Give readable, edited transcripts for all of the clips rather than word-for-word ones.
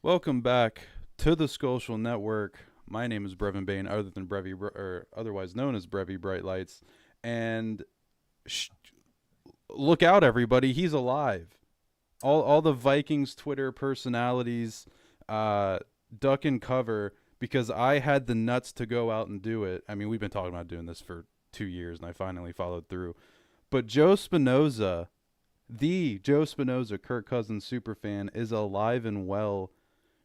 Welcome back to the SKOLCIAL Network. My name is Brevin Bain, other than or otherwise known as Brevy Bright Lights. And sh- look out, everybody! He's alive. All the Vikings Twitter personalities, uh, duck and cover because I had the nuts to go out and do it. I mean, we've been talking about doing this for 2 years, and I finally followed through. But Joe Spinosa, the Joe Spinosa, Kirk Cousins superfan, is alive and well.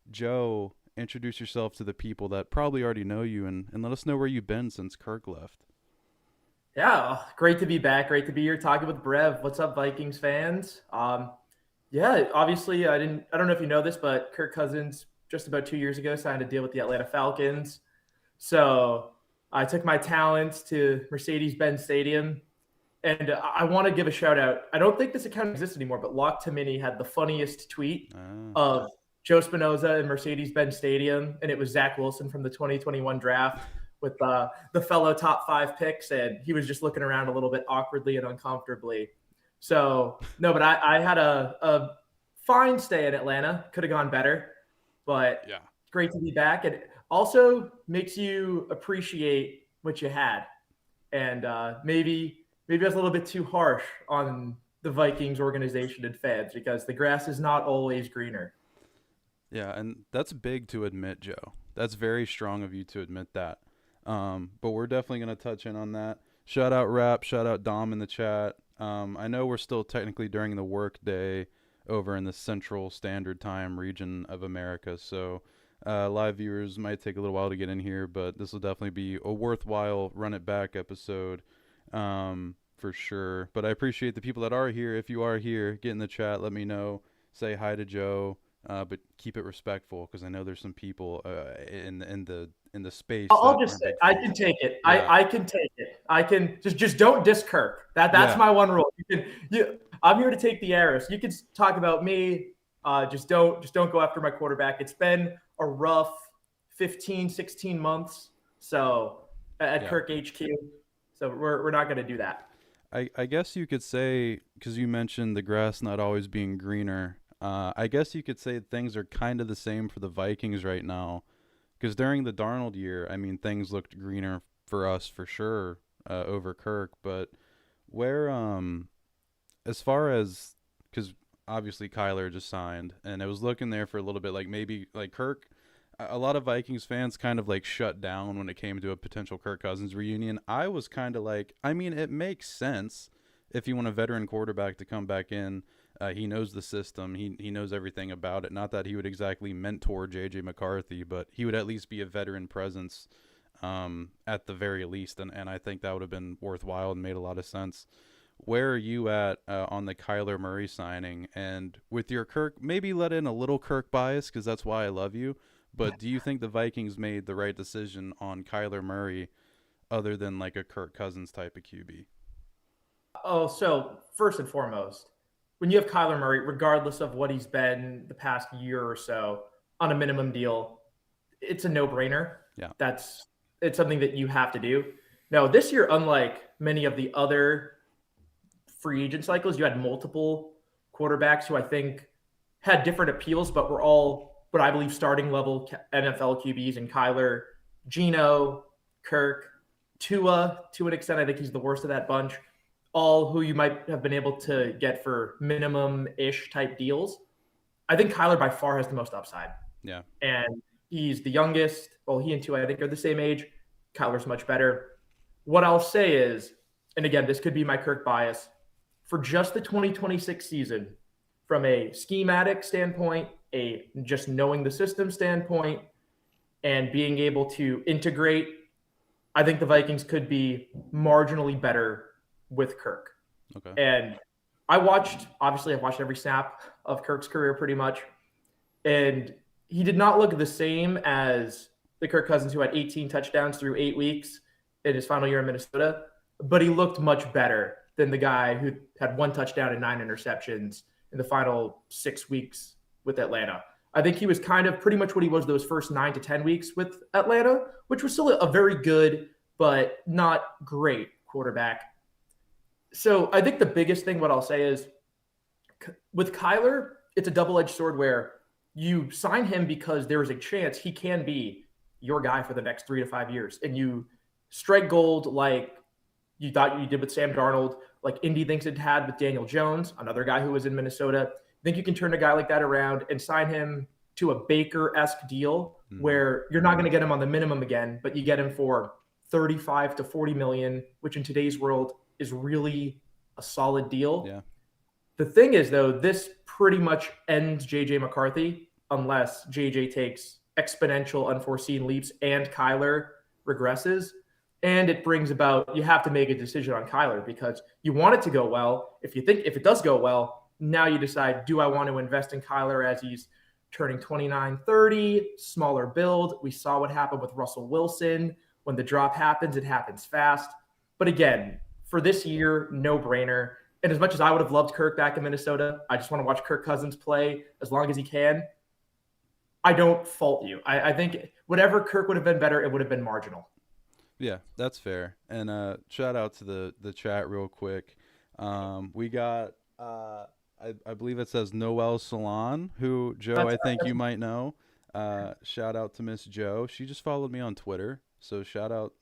Joe, introduce yourself to the people that probably already know you and let us know where you've been since Kirk left. Yeah, great to be back. Great to be here talking with Brev. What's up, Vikings fans? Yeah, obviously, I don't know if you know this, but Kirk Cousins just about 2 years ago signed a deal with the Atlanta Falcons. So I took my talents to Mercedes-Benz Stadium, and I want to give a shout out. I don't think this account exists anymore, but Lock to Mini had the funniest tweet Ah, of Joe Spinoza in Mercedes-Benz Stadium, and it was Zach Wilson from the 2021 draft with the fellow top five picks, and he was just looking around a little bit awkwardly and uncomfortably. So no, but I had a fine stay in Atlanta. Could have gone better, but yeah. great to be back. It also makes you appreciate what you had, and maybe I was a little bit too harsh on the Vikings organization and fans because the grass is not always greener. Yeah, and that's big to admit, Joe. That's very strong of you to admit that. But we're definitely going to touch in on that. Shout out Rap, shout out Dom in the chat. I know we're still technically during the work day over in the Central Standard Time region of America, so live viewers might take a little while to get in here, but this will definitely be a worthwhile run it back episode for sure. But I appreciate the people that are here. If you are here, get in the chat, let me know, say hi to Joe, but keep it respectful because I know there's some people in the space I'll that just aren't say big I fans. can take it. Yeah, I can take it. I can just don't diss Kirk. That's yeah, my one rule. I'm here to take the arrows. You can talk about me. Just don't go after my quarterback. It's been a rough 15, 16 months. So at yeah. Kirk HQ. So we're not going to do that. I guess you could say, because you mentioned the grass not always being greener, I guess you could say things are kind of the same for the Vikings right now. Because during the Darnold year, I mean, things looked greener for us for sure over Kirk. But where, as far as, because obviously Kyler just signed, and it was looking there for a little bit like maybe like Kirk. A lot of Vikings fans kind of like shut down when it came to a potential Kirk Cousins reunion. I was kind of like, I mean, it makes sense if you want a veteran quarterback to come back in. He knows the system. He knows everything about it. Not that he would exactly mentor JJ McCarthy, but he would at least be a veteran presence at the very least. And I think that would have been worthwhile and made a lot of sense. Where are you at on the Kyler Murray signing? And with your Kirk, maybe let in a little Kirk bias because that's why I love you. But do you think the Vikings made the right decision on Kyler Murray other than like a Kirk Cousins type of QB? Oh, so first and foremost, when you have Kyler Murray, regardless of what he's been the past year or so on a minimum deal, it's a no-brainer. Yeah. That's it's something that you have to do. Now, this year, unlike many of the other free agent cycles, you had multiple quarterbacks who I think had different appeals, but were all what I believe starting level NFL QBs and Kyler, Geno, Kirk, Tua, to an extent. I think he's the worst of that bunch. All who you might have been able to get for minimum ish type deals. I think Kyler by far has the most upside. Yeah. And he's the youngest. Well, he and Tua, I think, are the same age. Kyler's much better. What I'll say is, and again, this could be my Kirk bias, for just the 2026 season, from a schematic standpoint, a just knowing the system standpoint, and being able to integrate, I think the Vikings could be marginally better with Kirk. Okay. And obviously, I've watched every snap of Kirk's career pretty much. And he did not look the same as the Kirk Cousins who had 18 touchdowns through 8 weeks in his final year in Minnesota, but he looked much better than the guy who had one touchdown and nine interceptions in the final 6 weeks with Atlanta. I think he was kind of pretty much what he was those first 9 to 10 weeks with Atlanta, which was still a very good but not great quarterback. So I think the biggest thing, what I'll say is with Kyler, it's a double edged sword where you sign him because there is a chance he can be your guy for the next 3 to 5 years. And you strike gold like you thought you did with Sam Darnold, like Indy thinks it had with Daniel Jones, another guy who was in Minnesota. Think you can turn a guy like that around and sign him to a Baker-esque deal where you're not going to get him on the minimum again, but you get him for 35 to 40 million, which in today's world is really a solid deal. Yeah. The thing is, though, this pretty much ends JJ McCarthy unless JJ takes exponential unforeseen leaps and Kyler regresses. And it brings about, you have to make a decision on Kyler because you want it to go well. If it does go well, now you decide, do I want to invest in Kyler as he's turning 29, 30, smaller build? We saw what happened with Russell Wilson. When the drop happens, it happens fast. But again, for this year, no brainer. And as much as I would have loved Kirk back in Minnesota, I just want to watch Kirk Cousins play as long as he can. I don't fault you. I think whatever Kirk would have been better, it would have been marginal. Yeah, that's fair. And shout out to the chat real quick. We got I believe it says Noel Salon, who Joe, I think you might know. Shout out to Miss Joe. She just followed me on Twitter. So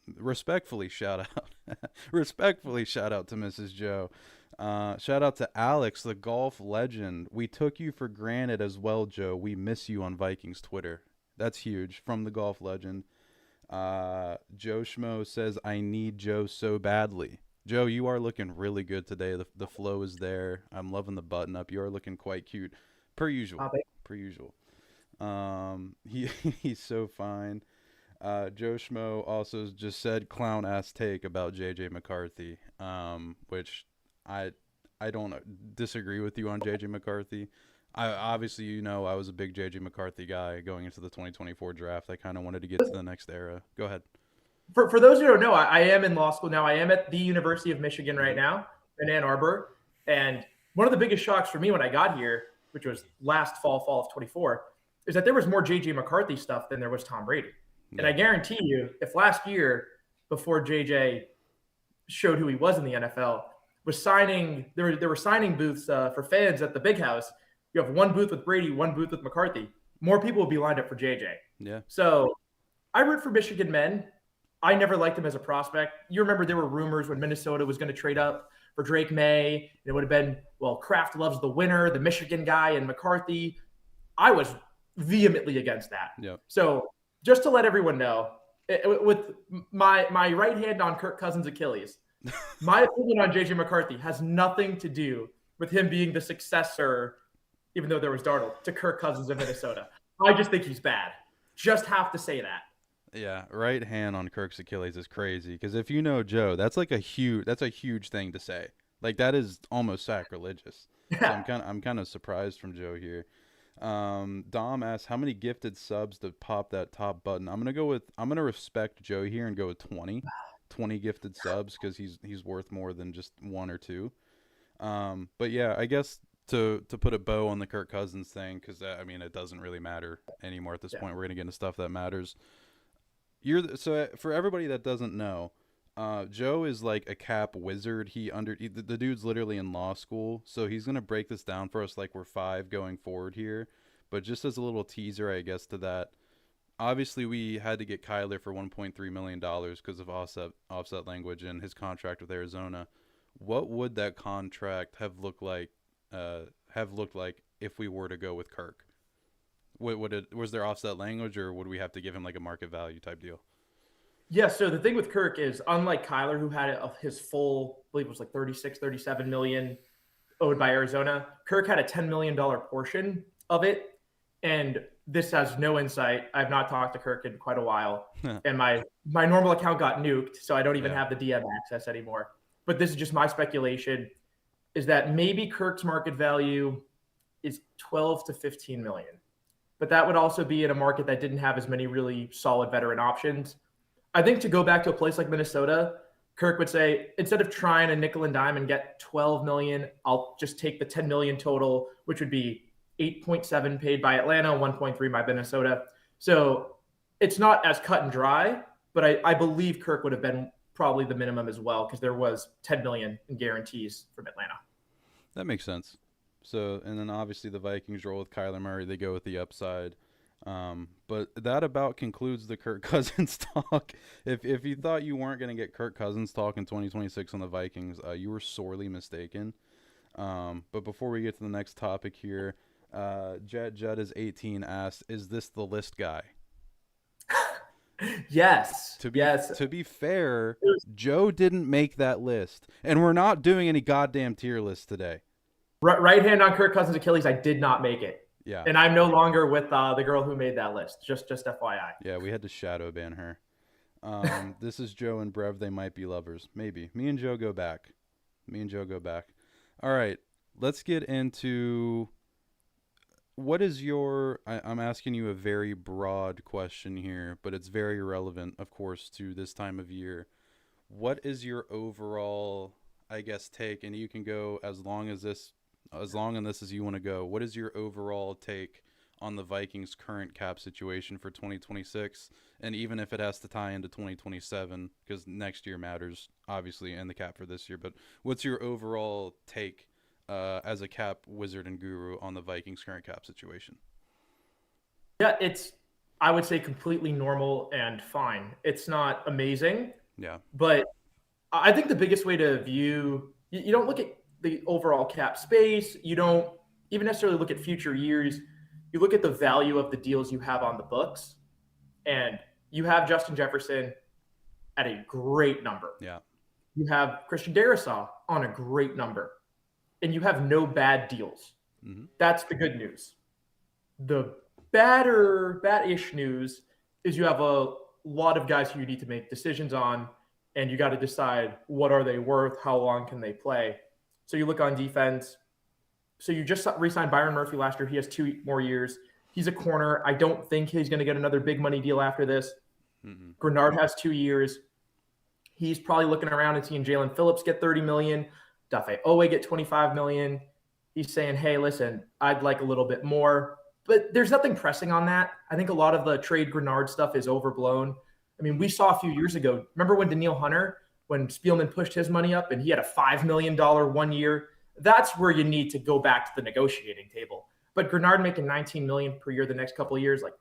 respectfully shout out to Mrs. Joe. Shout out to Alex, the golf legend. We took you for granted as well, Joe. We miss you on Vikings Twitter. That's huge. From the golf legend. Joe Schmo says, I need Joe so badly. Joe, you are looking really good today. The flow is there. I'm loving the button up. You are looking quite cute. Per usual. He's so fine. Joe Schmo also just said clown ass take about JJ McCarthy, which I don't disagree with you on JJ McCarthy. Obviously, I was a big JJ McCarthy guy going into the 2024 draft. I kind of wanted to get to the next era. Go ahead. For those who don't know, I am in law school now. I am at the University of Michigan right now in Ann Arbor. And one of the biggest shocks for me when I got here, which was last fall of 24, is that there was more JJ McCarthy stuff than there was Tom Brady. And I guarantee you, if last year, before JJ showed who he was in the NFL, was signing, there were signing booths for fans at the Big House. You have one booth with Brady, one booth with McCarthy. More people will be lined up for JJ. Yeah. So I root for Michigan men. I never liked him as a prospect. You remember there were rumors when Minnesota was going to trade up for Drake May. It would have been, well, Kraft loves the winner, the Michigan guy, and McCarthy. I was vehemently against that. Yep. So just to let everyone know, with my right hand on Kirk Cousins' Achilles, my opinion on JJ McCarthy has nothing to do with him being the successor, even though there was Darnold, to Kirk Cousins in Minnesota. I just think he's bad. Just have to say that. Yeah, right hand on Kirk's Achilles is crazy because if you know Joe, that's a huge thing to say. Like that is almost sacrilegious. So I'm kind of surprised from Joe here. Dom asks how many gifted subs to pop that top button. I'm gonna respect Joe here and go with 20 gifted subs because he's worth more than just one or two. But yeah, I guess to put a bow on the Kirk Cousins thing because it doesn't really matter anymore at this point. We're gonna get into stuff that matters. So for everybody that doesn't know, Joe is like a cap wizard. The dude's literally in law school, so he's gonna break this down for us like we're five going forward here. But just as a little teaser, I guess to that, obviously we had to get Kyler for $1.3 million because of offset language and his contract with Arizona. What would that contract have looked like if we were to go with Kirk? Was there offset language, or would we have to give him like a market value type deal? Yeah, so the thing with Kirk is, unlike Kyler, who had his full, I believe it was like 36, 37 million owed by Arizona, Kirk had a $10 million portion of it. And this has no insight. I've not talked to Kirk in quite a while. And my normal account got nuked, so I don't even have the DM access anymore. But this is just my speculation, is that maybe Kirk's market value is 12 to 15 million. But that would also be in a market that didn't have as many really solid veteran options. I think to go back to a place like Minnesota, Kirk would say, instead of trying a nickel and dime and get 12 million, I'll just take the 10 million total, which would be 8.7 paid by Atlanta, 1.3 by Minnesota. So it's not as cut and dry, but I believe Kirk would have been probably the minimum as well because there was 10 million in guarantees from Atlanta. That makes sense. So, and then obviously the Vikings roll with Kyler Murray. They go with the upside. But that about concludes the Kirk Cousins talk. If you thought you weren't going to get Kirk Cousins talk in 2026 on the Vikings, you were sorely mistaken. But before we get to the next topic here, Jet is 18 asked, "Is this the list guy?" Yes. To be Yes. to be fair, Joe didn't make that list, and we're not doing any goddamn tier list today. Right hand on Kirk Cousins' Achilles. I did not make it. Yeah. And I'm no longer with the girl who made that list. Just FYI. Yeah, we had to shadow ban her. This is Joe and Brev. They might be lovers. Maybe. Me and Joe go back. All right. Let's get into what is your. I'm asking you a very broad question here, but it's very relevant, of course, to this time of year. What is your overall, I guess, take? And you can go as long on this as you want to go. What is your overall take on the Vikings' current cap situation for 2026? And even if it has to tie into 2027, because next year matters, obviously, and the cap for this year. But what's your overall take as a cap wizard and guru on the Vikings' current cap situation? Yeah, it's, I would say, completely normal and fine. It's not amazing. Yeah. But I think the biggest way to view, you don't look at the overall cap space. You don't even necessarily look at future years. You look at the value of the deals you have on the books. And you have Justin Jefferson at a great number. Yeah. You have Christian Darrisaw on a great number. And you have no bad deals. Mm-hmm. That's the good news. The bad-ish news is you have a lot of guys who you need to make decisions on, and you got to decide what are they worth, how long can they play. So you look on defense. So you just re-signed Byron Murphy last year. He has 2 more years. He's a corner. I don't think he's going to get another big money deal after this. Mm-hmm. Grenard has 2 years. He's probably looking around and seeing Jalen Phillips get $30 million, Dafe Owe get $25 million. He's saying, hey, listen, I'd like a little bit more. But there's nothing pressing on that. I think a lot of the trade Grenard stuff is overblown. I mean, we saw a few years ago, remember when Daniil Hunter, when Spielman pushed his money up and he had a $5 million 1 year? That's where you need to go back to the negotiating table. But Grenard making $19 million per year the next couple of years, like,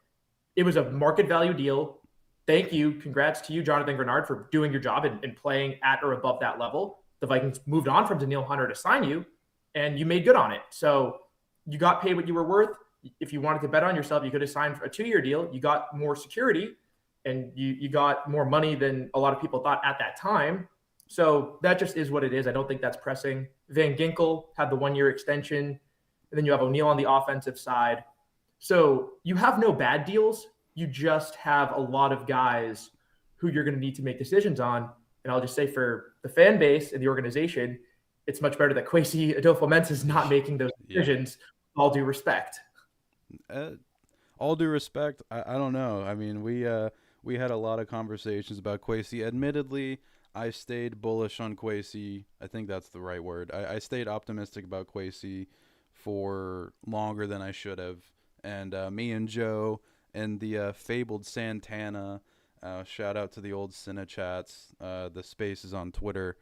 it was a market value deal. Thank you. Congrats to you, Jonathan Grenard, for doing your job and playing at or above that level. The Vikings moved on from Daniil Hunter to sign you, and you made good on it. So you got paid what you were worth. If you wanted to bet on yourself, you could have signed for a 2-year deal. You got more security, and you got more money than a lot of people thought at that time. So that just is what it is. I don't think that's pressing. Van Ginkel had the 1-year extension, and then you have O'Neal on the offensive side. So you have no bad deals. You just have a lot of guys who you're going to need to make decisions on. And I'll just say, for the fan base and the organization, it's much better that Kwesi Adolfo-Mensah is not making those decisions. Yeah. All due respect. All due respect. I don't know. I mean, we had a lot of conversations about Kwesi. Admittedly, I stayed bullish on Kwesi. I think that's the right word. I stayed optimistic about Kwesi for longer than I should have. And me and Joe and the fabled Santana, shout out to the old Cine chats, the spaces on Twitter.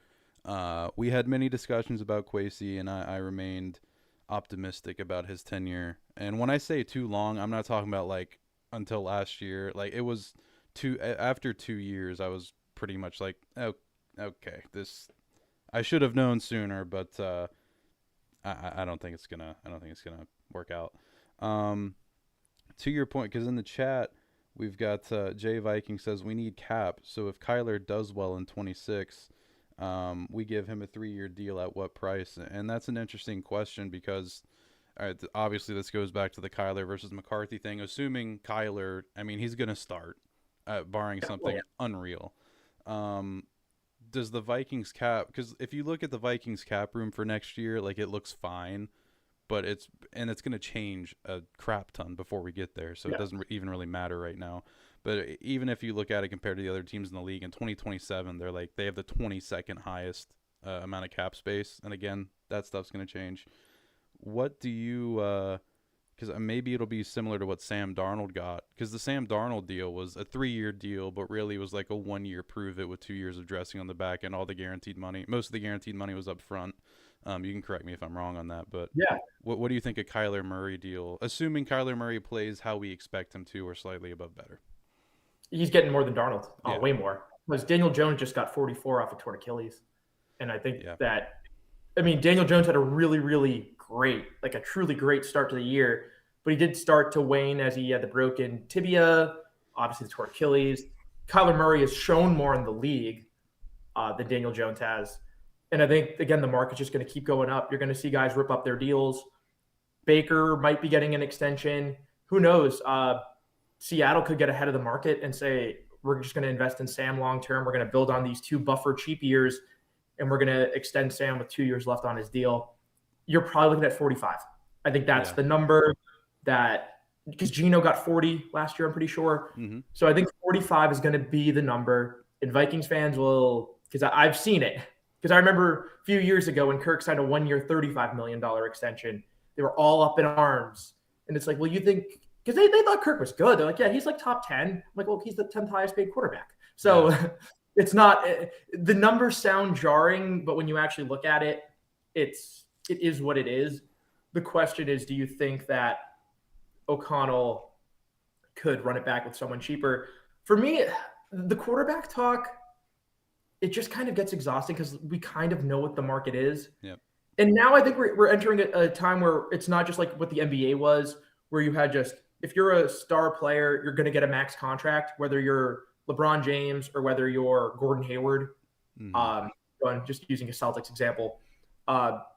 We had many discussions about Kwesi, and I remained optimistic about his tenure. And when I say too long, I'm not talking about like until last year. Like, it was after 2 years, I was pretty much like, oh, okay, this, I should have known sooner, but I don't think it's gonna work out. To your point, because in the chat we've got Jay Viking says we need cap. So if Kyler does well in 26, we give him a 3-year deal at what price? And that's an interesting question because, all right, obviously this goes back to the Kyler versus McCarthy thing. Assuming Kyler, I mean, he's going to start, barring something unreal. Does the Vikings cap? Because if you look at the Vikings cap room for next year, like, it looks fine, but it's going to change a crap ton before we get there. So it doesn't even really matter right now. But even if you look at it compared to the other teams in the league, in 2027, they have the 22nd highest amount of cap space. And again, that stuff's going to change. What do you because maybe it'll be similar to what Sam Darnold got, because the Sam Darnold deal was a 3-year deal, but really was like a 1-year prove it with 2 years of dressing on the back, and all the guaranteed money, most of the guaranteed money was up front. You can correct me if I'm wrong on that, but Yeah, what do you think of Kyler Murray deal? Assuming Kyler Murray plays how we expect him to, or slightly above better. he's getting more than Darnold, Yeah, way more. Because Daniel Jones just got 44 off a torn Achilles, and I think yeah, that I mean Daniel Jones had a really really great, like a truly great start to the year, but he did start to wane as he had the broken tibia, obviously the torn Achilles. Kyler Murray has shown more in the league than Daniel Jones has. And I think, again, the market's just going to keep going up. You're going to see guys rip up their deals. Baker might be getting an extension. Who knows? Seattle could get ahead of the market and say, we're just going to invest in Sam long term. We're going to build on these 2 buffer cheap years, and we're going to extend Sam with 2 years left on his deal. You're probably looking at 45. I think that's yeah. the number that, because Geno got 40 last year, I'm pretty sure. Mm-hmm. So I think 45 is going to be the number. And Vikings fans will, because I've seen it. Because I remember a few years ago when Kirk signed a 1-year, $35 million extension, they were all up in arms. And it's like, well, you think, because they thought Kirk was good. They're like, yeah, he's like top 10. I'm like, well, he's the 10th highest paid quarterback. So Yeah. it's not, the numbers sound jarring, but when you actually look at it, it is what it is. The question is, do you think that O'Connell could run it back with someone cheaper? For me, the quarterback talk, it just kind of gets exhausting because we kind of know what the market is. Yep. And now I think we're entering a time where it's not just like what the NBA was, where you had just, if you're a star player, you're going to get a max contract, whether you're LeBron James or whether you're Gordon Hayward. Mm-hmm. Just using a Celtics example.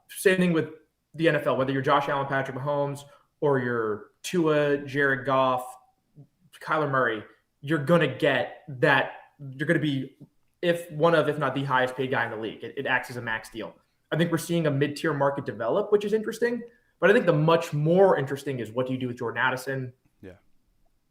Same thing with the NFL, whether you're Josh Allen, Patrick Mahomes, or you're Tua, Jared Goff, Kyler Murray, you're going to get that. You're going to be, if not the highest paid guy in the league. It acts as a max deal. I think we're seeing a mid-tier market develop, which is interesting. But I think the much more interesting is, what do you do with Jordan Addison? Yeah.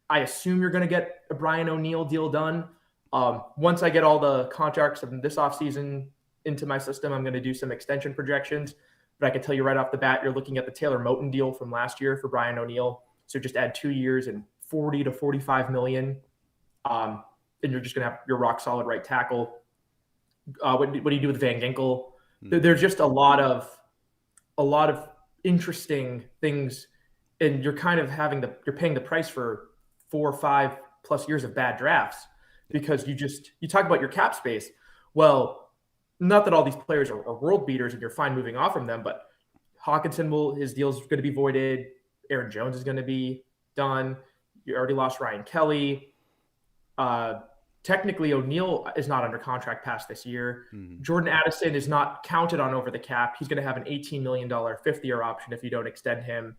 I assume you're going to get a Brian O'Neill deal done. Once I get all the contracts of this offseason into my system, I'm going to do some extension projections. But I can tell you right off the bat, you're looking at the Taylor Moton deal from last year for Brian O'Neill. So just add 2 years and 40 to 45 million. And you're just going to have your rock solid right tackle. What do you do with Van Ginkel? Mm-hmm. There's just a lot of interesting things, and you're kind of you're paying the price for 4 or 5 plus years of bad drafts, because you talk about your cap space. Well, not that all these players are world beaters and you're fine moving off from them, but his deal's going to be voided. Aaron Jones is going to be done. You already lost Ryan Kelly. Technically, O'Neill is not under contract past this year. Mm-hmm. Jordan Addison is not counted on over the cap. He's going to have an $18 million fifth-year option if you don't extend him.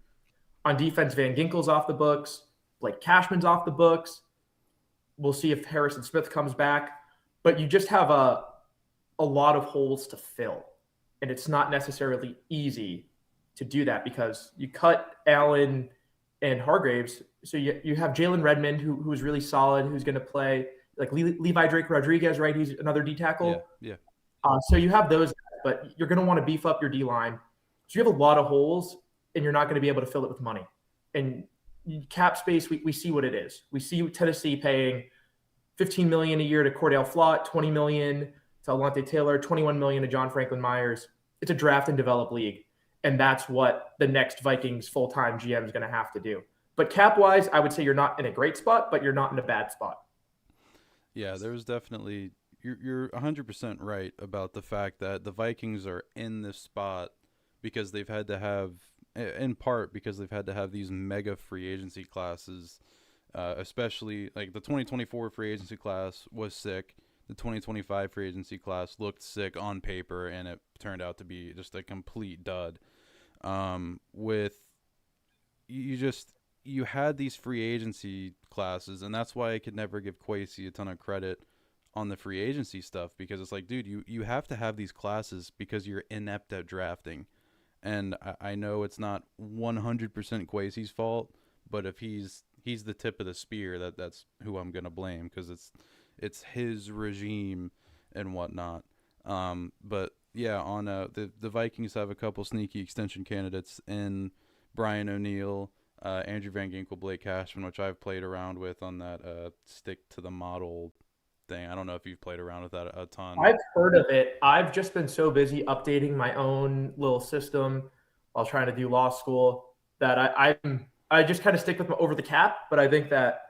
On defense, Van Ginkel's off the books. Blake Cashman's off the books. We'll see if Harrison Smith comes back. But you just have a lot of holes to fill. And it's not necessarily easy to do that, because you cut Allen and Hargraves. So you have Jalen Redmond, who's really solid, who's going to play. Like Levi Drake Rodriguez, right? He's another D tackle. Yeah. So you have those, but you're going to want to beef up your D line. So you have a lot of holes, and you're not going to be able to fill it with money. And cap space, we see what it is. We see Tennessee paying $15 million a year to Cordell Flott, $20 million to Alontae Taylor, $21 million to John Franklin Myers. It's a draft and develop league, and that's what the next Vikings full-time GM is going to have to do. But cap-wise, I would say you're not in a great spot, but you're not in a bad spot. Yeah, there's definitely, you're 100% right about the fact that the Vikings are in this spot because they've had to have, in part because they've had to have these mega free agency classes, especially like the 2024 free agency class was sick. The 2025 free agency class looked sick on paper, and it turned out to be just a complete dud. You had these free agency classes, and that's why I could never give Kwesi a ton of credit on the free agency stuff, because it's like, dude, you have to have these classes because you're inept at drafting. And I know it's not 100% Kwesi's fault, but if he's the tip of the spear, that's who I'm going to blame, because it's his regime and whatnot. But yeah, on the Vikings have a couple sneaky extension candidates in Brian O'Neill, Andrew Van Ginkel, Blake Cashman, which I've played around with on that stick to the model thing. I don't know if you've played around with that a ton. I've heard of it. I've just been so busy updating my own little system while trying to do law school that I just kind of stick with my over the cap. But I think that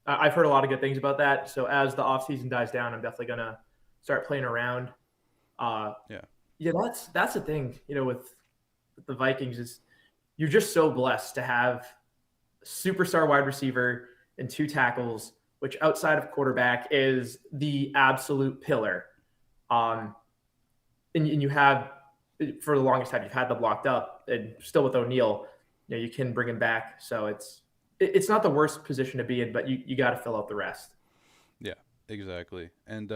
I've heard a lot of good things about that. So as the off season dies down, I'm definitely gonna start playing around. Uh, Yeah. yeah, that's the thing. With the Vikings is you're just so blessed to have superstar wide receiver and two tackles, which outside of quarterback is the absolute pillar. Um, and you have for the longest time you've had them locked up, and still with O'Neal, you can bring him back. So it's not the worst position to be in, but you got to fill out the rest. Yeah, exactly. And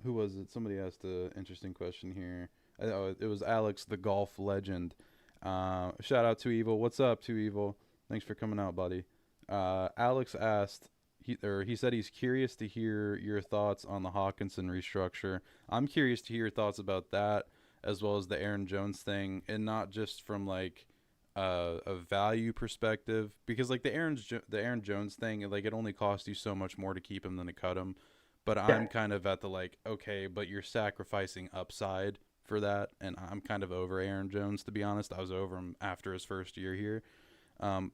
who was it? Somebody asked an interesting question here. Oh, it was Alex, the golf legend. Shout out to Evil. What's up, to Evil? Thanks for coming out, buddy. Alex asked, he said he's curious to hear your thoughts on the Hawkinson restructure. I'm curious to hear your thoughts about that, as well as the Aaron Jones thing, and not just from like a value perspective, because like the Aaron Jones thing, like it only cost you so much more to keep him than to cut him. But Yeah. I'm kind of at the like, okay, but you're sacrificing upside for that, and I'm kind of over Aaron Jones, to be honest. I was over him after his first year here.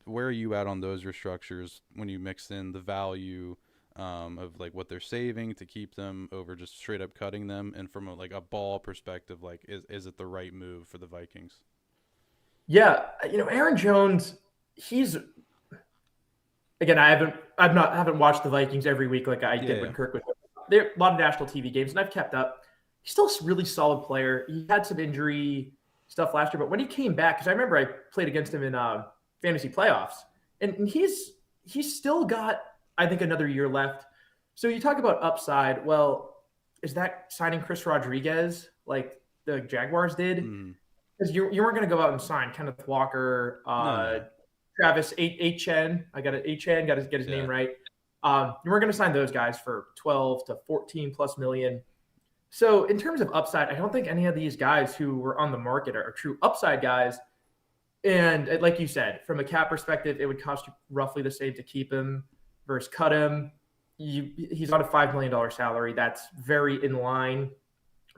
Where are you at on those restructures when you mix in the value of like what they're saving to keep them over just straight up cutting them, and from like a ball perspective, like is it the right move for the Vikings? Yeah, Aaron Jones, he's again, I haven't watched the Vikings every week like I Yeah, did yeah, when Kirk was there. A lot of national TV games, and I've kept up. He's still a really solid player. He had some injury stuff last year, but when he came back, because I remember I played against him in fantasy playoffs, and he's still got, I think, another year left. So you talk about upside. Well, is that signing Chris Rodriguez like the Jaguars did? mm, Because you weren't going to go out and sign Kenneth Walker, no, no, Travis Chen. I got it. Chen. Got to get his name yeah, right. You weren't going to sign those guys for 12 to 14 plus million. So in terms of upside, I don't think any of these guys who were on the market are true upside guys. And like you said, from a cap perspective, it would cost you roughly the same to keep him versus cut him. He's on a $5 million salary. That's very in line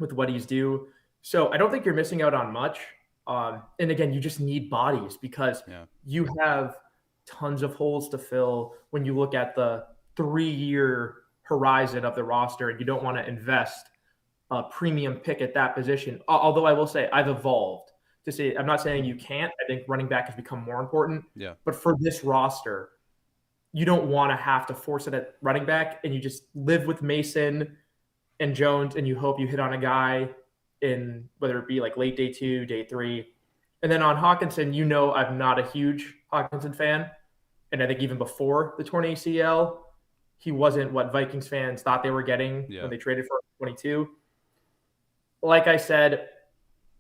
with what he's due. So I don't think you're missing out on much. And again, you just need bodies because yeah, you have tons of holes to fill when you look at the 3-year horizon of the roster, and you don't want to invest a premium pick at that position. Although I will say I've evolved to say, I'm not saying you can't. I think running back has become more important. yeah, But for this roster, you don't want to have to force it at running back, and you just live with Mason and Jones, and you hope you hit on a guy in whether it be like late day 2, day 3. And then on Hawkinson, I'm not a huge Hawkinson fan. And I think even before the torn ACL, he wasn't what Vikings fans thought they were getting yeah, when they traded for 22. Like I said,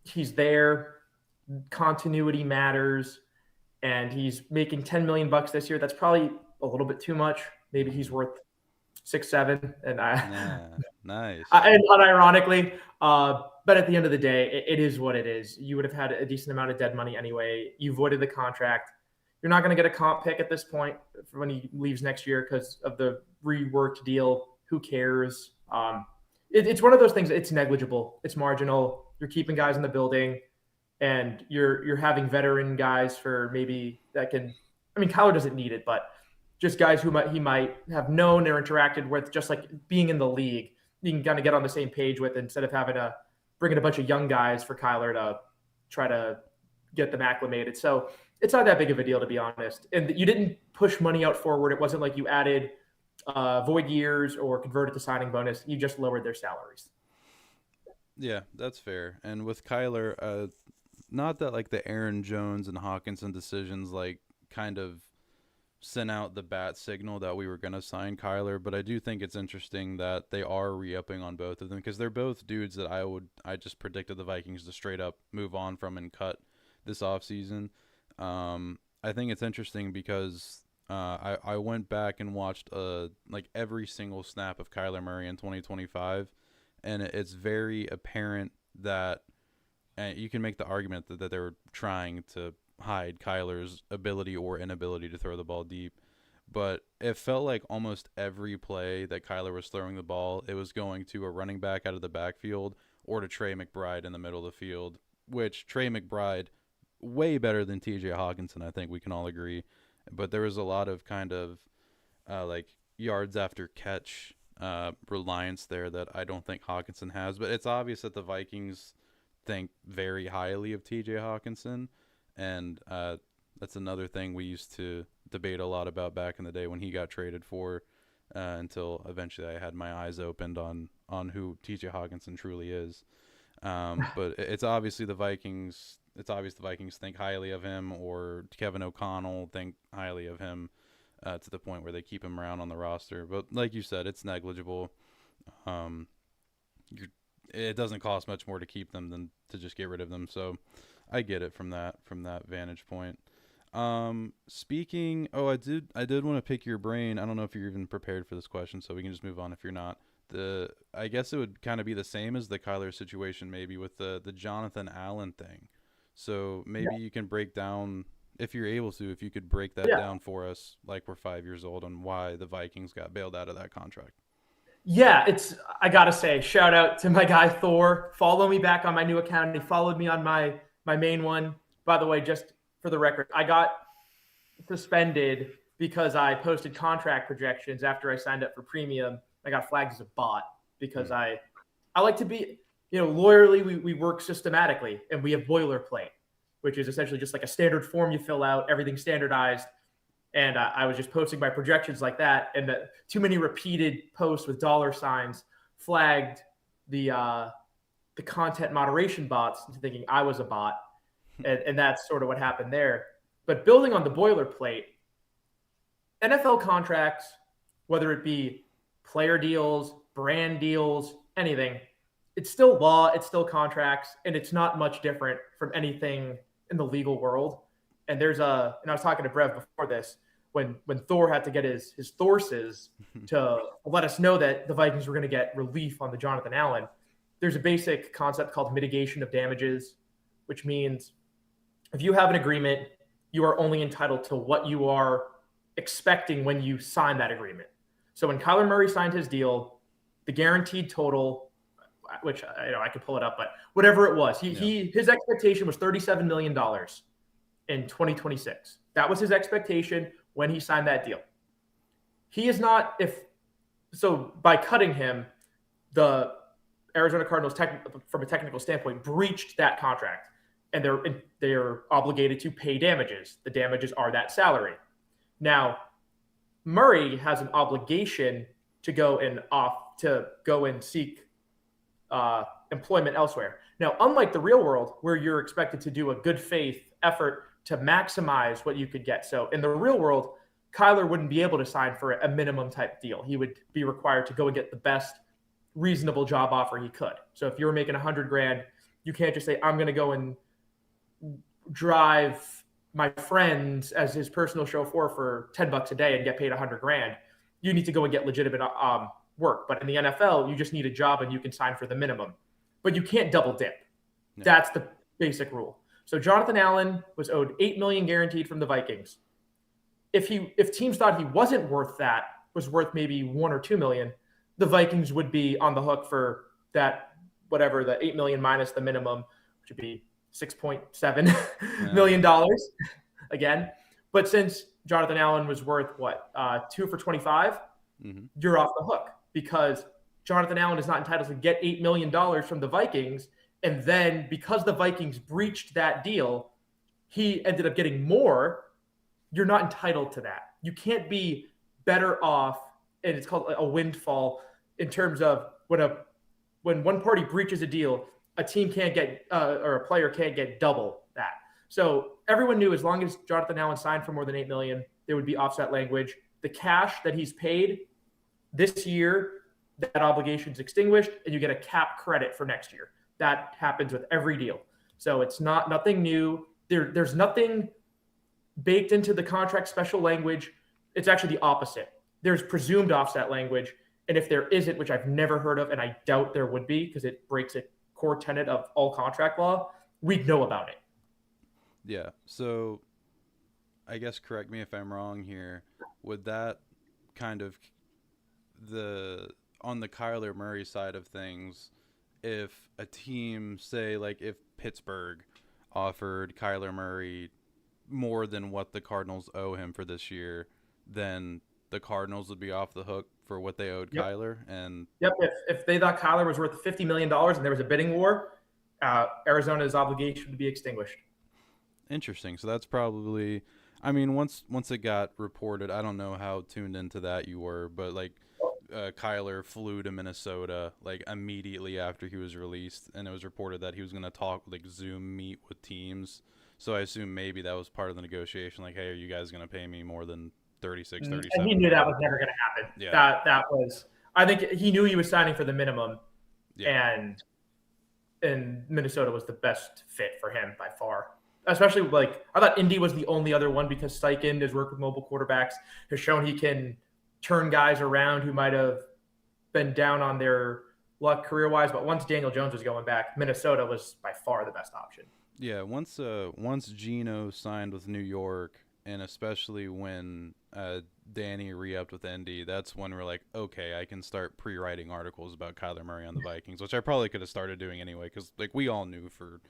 he's there. Continuity matters. And he's making 10 million bucks this year. That's probably a little bit too much. Maybe he's mm, worth 6, 7. And nah, nice, and unironically, but at the end of the day, it is what it is. You would have had a decent amount of dead money anyway. You voided the contract. You're not going to get a comp pick at this point when he leaves next year because of the reworked deal. Who cares? It's one of those things. It's negligible. It's marginal. You're keeping guys in the building, and you're having veteran guys for maybe that can. I mean, Kyler doesn't need it, but just guys who he might have known or interacted with, just like being in the league, you can kind of get on the same page with instead of having to bring in a bunch of young guys for Kyler to try to get them acclimated. So it's not that big of a deal, to be honest. And you didn't push money out forward. It wasn't like you added void years or converted to signing bonus. You just lowered their salaries. yeah, that's fair. And with Kyler, not that like the Aaron Jones and Hawkinson decisions like kind of sent out the bat signal that we were going to sign Kyler, but I do think it's interesting that they are re-upping on both of them, because they're both dudes that I just predicted the Vikings to straight up move on from and cut this offseason. I think it's interesting because I went back and watched like every single snap of Kyler Murray in 2025, and it's very apparent that you can make the argument that they were trying to hide Kyler's ability or inability to throw the ball deep. but it felt like almost every play that Kyler was throwing the ball, it was going to a running back out of the backfield or to Trey McBride in the middle of the field, which Trey McBride, way better than TJ Hawkinson, I think we can all agree. But there was a lot of kind of like yards after catch reliance there that I don't think Hawkinson has. But it's obvious that the Vikings think very highly of TJ Hawkinson. And that's another thing we used to debate a lot about back in the day when he got traded for, until eventually I had my eyes opened on who TJ Hawkinson truly is. But it's obviously the Vikings. It's obvious the Vikings think highly of him, or Kevin O'Connell think highly of him, to the point where they keep him around on the roster. But like you said, it's negligible. Um, it doesn't cost much more to keep them than to just get rid of them. So I get it from that vantage point. I did want to pick your brain. I don't know if you're even prepared for this question, so we can just move on if you're not. I guess it would kind of be the same as the Kyler situation, maybe with the Jonathan Allen thing. So maybe you can break down, if you're able to, if you could break that down for us, like we're 5 years old, on why the Vikings got bailed out of that contract. Yeah, I gotta say, shout out to my guy Thor. Follow me back on my new account. He followed me on my main one. By the way, just for the record, I got suspended because I posted contract projections after I signed up for premium. I got flagged as a bot because I like to be, lawyerly, we work systematically, and we have boilerplate, which is essentially just like a standard form you fill out, everything standardized. And I was just posting my projections like that, and too many repeated posts with dollar signs flagged the content moderation bots into thinking I was a bot, and that's sort of what happened there. But building on the boilerplate, NFL contracts, whether it be player deals, brand deals, anything, it's still law, it's still contracts, and it's not much different from anything in the legal world. And and I was talking to Brev before this, when Thor had to get his Thorses to let us know that the Vikings were going to get relief on the Jonathan Allen. There's a basic concept called mitigation of damages, which means if you have an agreement, you are only entitled to what you are expecting when you sign that agreement. So when Kyler Murray signed his deal, the guaranteed total, which I could pull it up, but whatever it was, his expectation was $37 million in 2026. That was his expectation when he signed that deal. He is not, by cutting him, the Arizona Cardinals, from a technical standpoint, breached that contract, and they're obligated to pay damages. The damages are that salary. Now, Murray has an obligation to go and seek employment elsewhere. Now, unlike the real world, where you're expected to do a good faith effort to maximize what you could get. So in the real world, Kyler wouldn't be able to sign for a minimum type deal. He would be required to go and get the best reasonable job offer he could. So if you were making $100,000, you can't just say, I'm going to go and drive my friends as his personal chauffeur for $10 a day and get paid $100,000. You need to go and get legitimate work. But in the NFL, you just need a job and you can sign for the minimum. But you can't double dip. No. That's the basic rule. So Jonathan Allen was owed $8 million guaranteed from the Vikings. If teams thought he wasn't worth that, was worth maybe $1 or $2 million, the Vikings would be on the hook for that, whatever, the $8 million minus the minimum, which would be $6.7 million again. But since Jonathan Allen was worth 2 for 25, you're off the hook, because Jonathan Allen is not entitled to get $8 million from the Vikings. And then because the Vikings breached that deal, he ended up getting more. You're not entitled to that. You can't be better off, and it's called a windfall, in terms of when one party breaches a deal, a team can't get or a player can't get double that. So everyone knew as long as Jonathan Allen signed for more than $8 million, there would be offset language. The cash that he's paid this year, that obligation's extinguished, and you get a cap credit for next year. That happens with every deal. So it's nothing new. There's nothing baked into the contract special language. It's actually the opposite. There's presumed offset language. And if there isn't, which I've never heard of, and I doubt there would be because it breaks a core tenet of all contract law, we'd know about it. Yeah. So I guess correct me if I'm wrong here. Would that kind of the on the Kyler Murray side of things, if a team, say like if Pittsburgh offered Kyler Murray more than what the Cardinals owe him for this year, then the Cardinals would be off the hook for what they owed Yep. Kyler. And Yep. If they thought Kyler was worth $50 million and there was a bidding war, Arizona's obligation would be extinguished. interesting. So that's probably, I mean, once it got reported, I don't know how tuned into that you were, but like Kyler flew to Minnesota like immediately after he was released, and it was reported that he was going to talk like Zoom meet with teams. So I assume maybe that was part of the negotiation. Like, hey, are you guys going to pay me more than 36, And 37 he knew that million? was never going to happen. Yeah, That was, I think he knew he was signing for the minimum, yeah, and Minnesota was the best fit for him by far. Especially like I thought Indy was the only other one because Steichen has worked with mobile quarterbacks, has shown he can turn guys around who might have been down on their luck career wise. But once Daniel Jones was going back, Minnesota was by far the best option. yeah. Once Geno signed with New York, and especially when Danny re-upped with Indy, that's when we're like, okay, I can start pre-writing articles about Kyler Murray on the Vikings, which I probably could have started doing anyway, because like we all knew for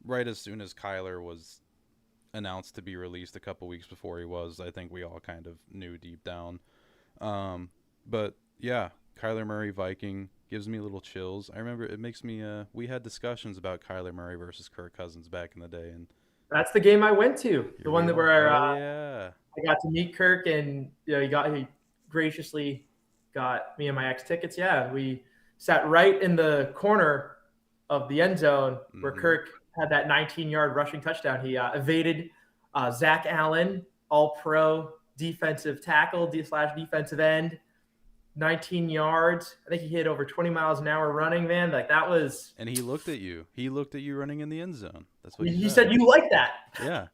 right as soon as Kyler was announced to be released a couple weeks before he was, I think we all kind of knew deep down. Um, but yeah, Kyler Murray Viking gives me little chills. I remember it makes me. We had discussions about Kyler Murray versus Kirk Cousins back in the day, and That's the game I went to. here The one we that are. where Oh yeah, I got to meet Kirk, and he graciously got me and my ex tickets. Yeah, we sat right in the corner of the end zone where mm-hmm. Kirk had that 19-yard rushing touchdown. He evaded Zach Allen, All-Pro defensive tackle slash defensive end, 19 yards. I think he hit over 20 miles an hour running, man. Like that was. And he looked at you. He looked at you running in the end zone. That's what he He said. said you like that. Yeah,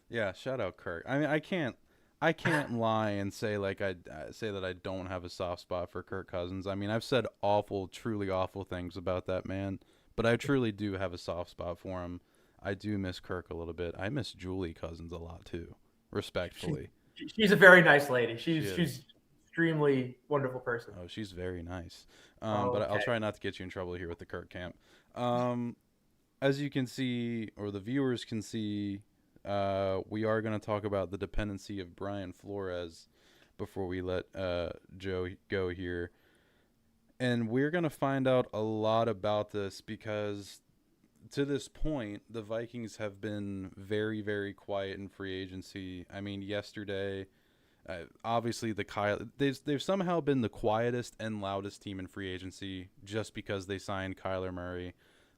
yeah. Shout out Kirk. I mean, I can't lie and say like I say that I don't have a soft spot for Kirk Cousins. I mean, I've said awful, truly awful things about that man, but I truly do have a soft spot for him. I do miss Kirk a little bit. I miss Julie Cousins a lot too, respectfully. She's a very nice lady. She is. She's extremely wonderful person. Oh, she's very nice. Oh, But I'll okay. try not to get you in trouble here with the Kirk camp. Um, as you can see, or the viewers can see, we are going to talk about the dependency of Brian Flores before we let Joe go here. And we're going to find out a lot about this because to this point, the Vikings have been very, very quiet in free agency. I mean, yesterday, obviously they've somehow been the quietest and loudest team in free agency just because they signed Kyler Murray.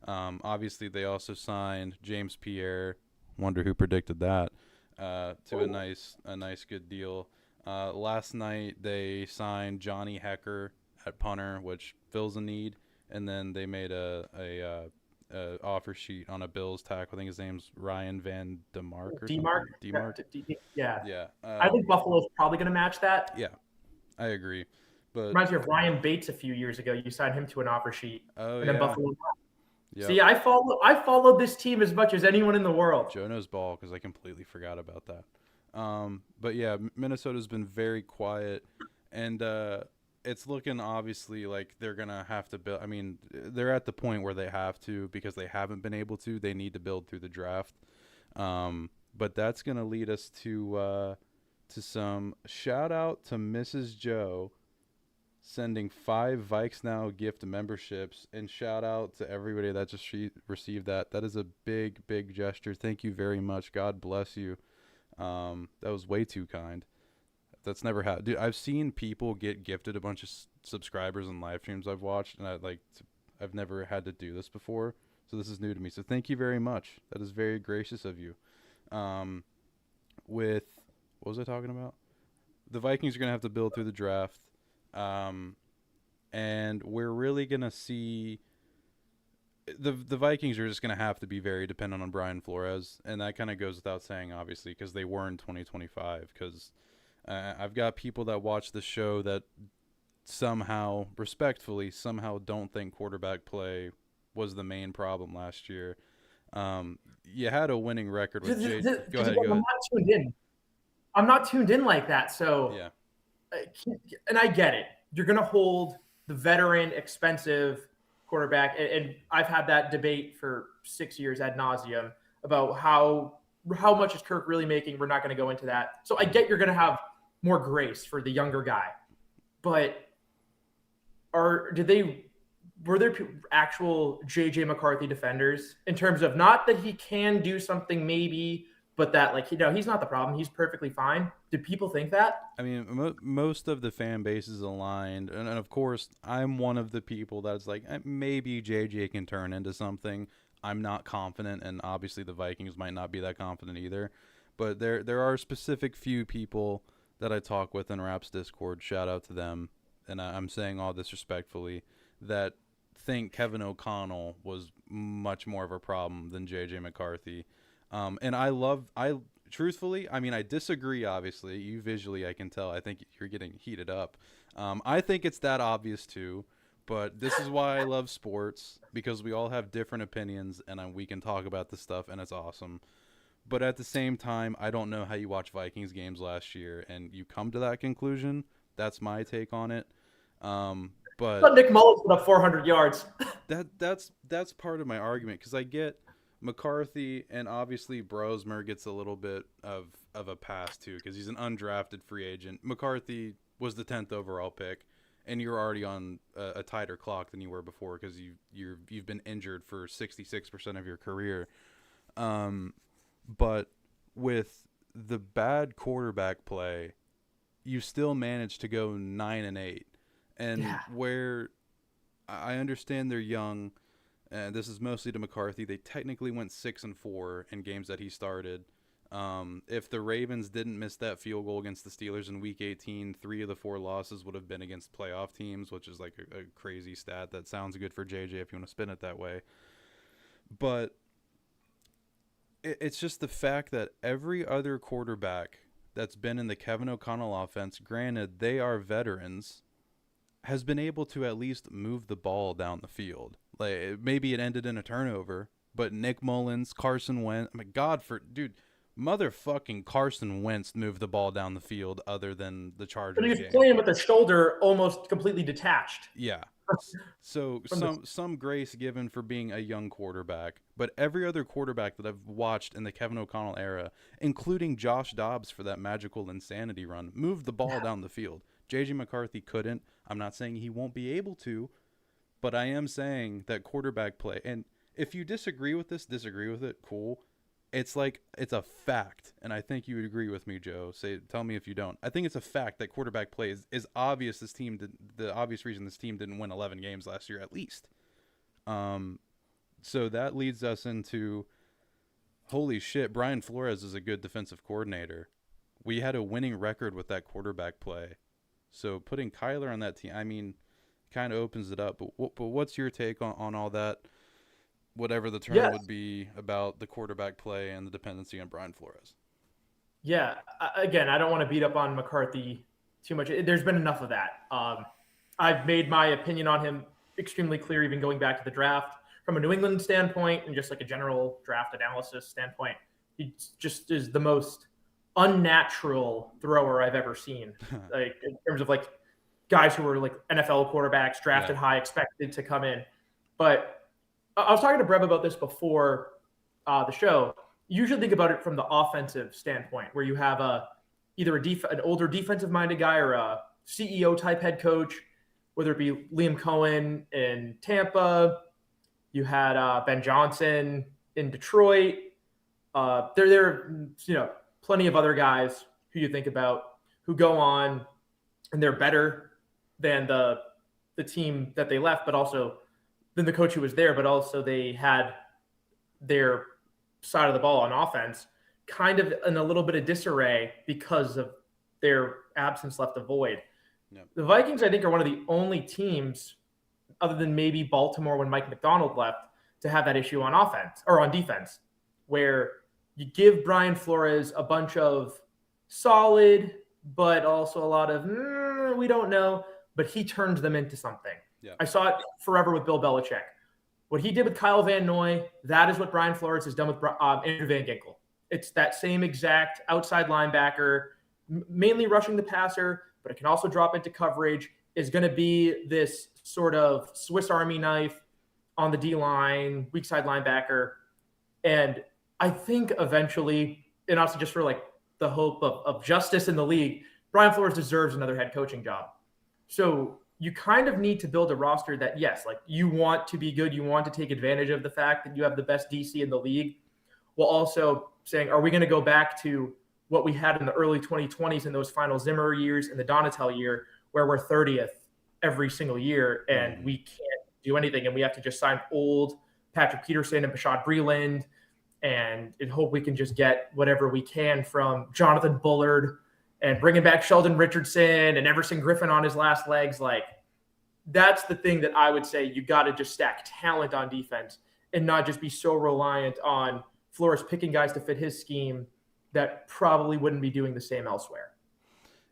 Obviously, they also signed James Pierre. Wonder who predicted that to a nice good deal. Last night they signed Johnny Hecker at punter, which fills a need, and then they made a offer sheet on a Bills tackle. I think his name's Ryan Van DeMark or DMark. something. DeMark. Yeah. Yeah. I think Buffalo's probably going to match that. Yeah, I agree. But Reminds me of Ryan Bates a few years ago. You signed him to an offer sheet, oh and then yeah, Buffalo. yeah. See, I followed this team as much as anyone in the world. Joe knows ball because I completely forgot about that. But yeah, Minnesota's been very quiet, and it's looking obviously like they're gonna have to build. I mean, they're at the point where they have to because they haven't been able to. They need to build through the draft. But that's gonna lead us to some shout out to Mrs. Joe sending 5 Vikes Now gift memberships, and shout out to everybody that just received that. That is a big, big gesture. Thank you very much. God bless you. That was way too kind. That's never happened. Dude, I've seen people get gifted a bunch of subscribers and live streams I've watched, and I've never had to do this before. So this is new to me. So thank you very much. That is very gracious of you. With what was I talking about? The Vikings are going to have to build through the draft. And we're really going to see the Vikings are just going to have to be very dependent on Brian Flores. And that kind of goes without saying, obviously, because they were in 2025. Because I've got people that watch the show that somehow, respectfully, don't think quarterback play was the main problem last year. You had a winning record with Jay. Go ahead. I'm not tuned in. I'm not tuned in like that. So, Yeah. and I get it. You're going to hold the veteran, expensive quarterback. And I've had that debate for 6 years ad nauseum about how much is Kirk really making. We're not going to go into that. So I get you're going to have more grace for the younger guy, but were there actual JJ McCarthy defenders in terms of not that he can do something maybe, but that like he's not the problem. He's perfectly fine. Did people think that? I mean, most of the fan base is aligned, and of course, I'm one of the people that's like, maybe JJ can turn into something. I'm not confident, and obviously the Vikings might not be that confident either. But there are specific few people that I talk with in Raps Discord. Shout out to them, and I'm saying all this respectfully, that think Kevin O'Connell was much more of a problem than JJ McCarthy. And I truthfully, I mean, I disagree, obviously. You visually, I can tell. I think you're getting heated up. I think it's that obvious, too. But this is why I love sports, because we all have different opinions, and we can talk about this stuff, and it's awesome. But at the same time, I don't know how you watch Vikings games last year, and you come to that conclusion. That's my take on it. But Nick Mullins put up 400 yards. that's part of my argument, because I get McCarthy, and obviously Brosmer gets a little bit of a pass too, because he's an undrafted free agent. McCarthy was the 10th overall pick, and you're already on a tighter clock than you were before, because you've been injured for 66% of your career. But with the bad quarterback play, you still managed to go 9-8, and where I understand they're young. And this is mostly to McCarthy. They technically went 6-4 in games that he started. If the Ravens didn't miss that field goal against the Steelers in Week 18, 3 of the 4 losses would have been against playoff teams, which is like a crazy stat. That sounds good for JJ if you want to spin it that way. But it's just the fact that every other quarterback that's been in the Kevin O'Connell offense, granted they are veterans, has been able to at least move the ball down the field. Like, maybe it ended in a turnover, but Nick Mullins, Carson Wentz, motherfucking Carson Wentz moved the ball down the field other than the Chargers But he game. was playing with the shoulder almost completely detached. Yeah. So some grace given for being a young quarterback, but every other quarterback that I've watched in the Kevin O'Connell era, including Josh Dobbs for that magical insanity run, moved the ball down the field. JJ McCarthy couldn't. I'm not saying he won't be able to, but I am saying that quarterback play, and if you disagree with it, cool. It's like, it's a fact, and I think you would agree with me, Joe. Tell me if you don't. I think it's a fact that quarterback play is obvious. The obvious reason this team didn't win 11 games last year, at least. So that leads us into, holy shit, Brian Flores is a good defensive coordinator. We had a winning record with that quarterback play. So putting Kyler on that team, I mean, kind of opens it up. But what's your take on all that, whatever the term would be, about the quarterback play and the dependency on Brian Flores? Yeah. Again, I don't want to beat up on McCarthy too much. There's been enough of that. I've made my opinion on him extremely clear, even going back to the draft. From a New England standpoint and just like a general draft analysis standpoint, he just is the most unnatural thrower I've ever seen. Like, in terms of like guys who were like NFL quarterbacks, drafted high, expected to come in. But I was talking to Brev about this before the show. You usually think about it from the offensive standpoint, where you have either an older defensive-minded guy or a CEO-type head coach, whether it be Liam Cohen in Tampa. You had Ben Johnson in Detroit. There are plenty of other guys who you think about who go on and they're better than the team that they left, but also than the coach who was there, but also they had their side of the ball on offense kind of in a little bit of disarray because of their absence left a void. Yep. The Vikings, I think, are one of the only teams, other than maybe Baltimore when Mike McDonald left, to have that issue on offense or on defense, where you give Brian Flores a bunch of solid, but also a lot of we don't know, but he turns them into something. Yep. I saw it forever with Bill Belichick. What he did with Kyle Van Noy, that is what Brian Flores has done with Andrew Van Ginkel. It's that same exact outside linebacker. mainly rushing the passer, but it can also drop into coverage, is going to be this sort of Swiss Army knife on the D line, weak side linebacker. And I think eventually, and also just for like the hope of justice in the league, Brian Flores deserves another head coaching job. So you kind of need to build a roster that, yes, like you want to be good, you want to take advantage of the fact that you have the best DC in the league, while also saying, are we going to go back to what we had in the early 2020s in those final Zimmer years and the Donatel year, where we're 30th every single year and we can't do anything and we have to just sign old Patrick Peterson and Bashad Breeland and hope we can just get whatever we can from Jonathan Bullard and bringing back Sheldon Richardson and Everson Griffin on his last legs. Like, that's the thing that I would say you got to just stack talent on defense and not just be so reliant on Flores picking guys to fit his scheme that probably wouldn't be doing the same elsewhere.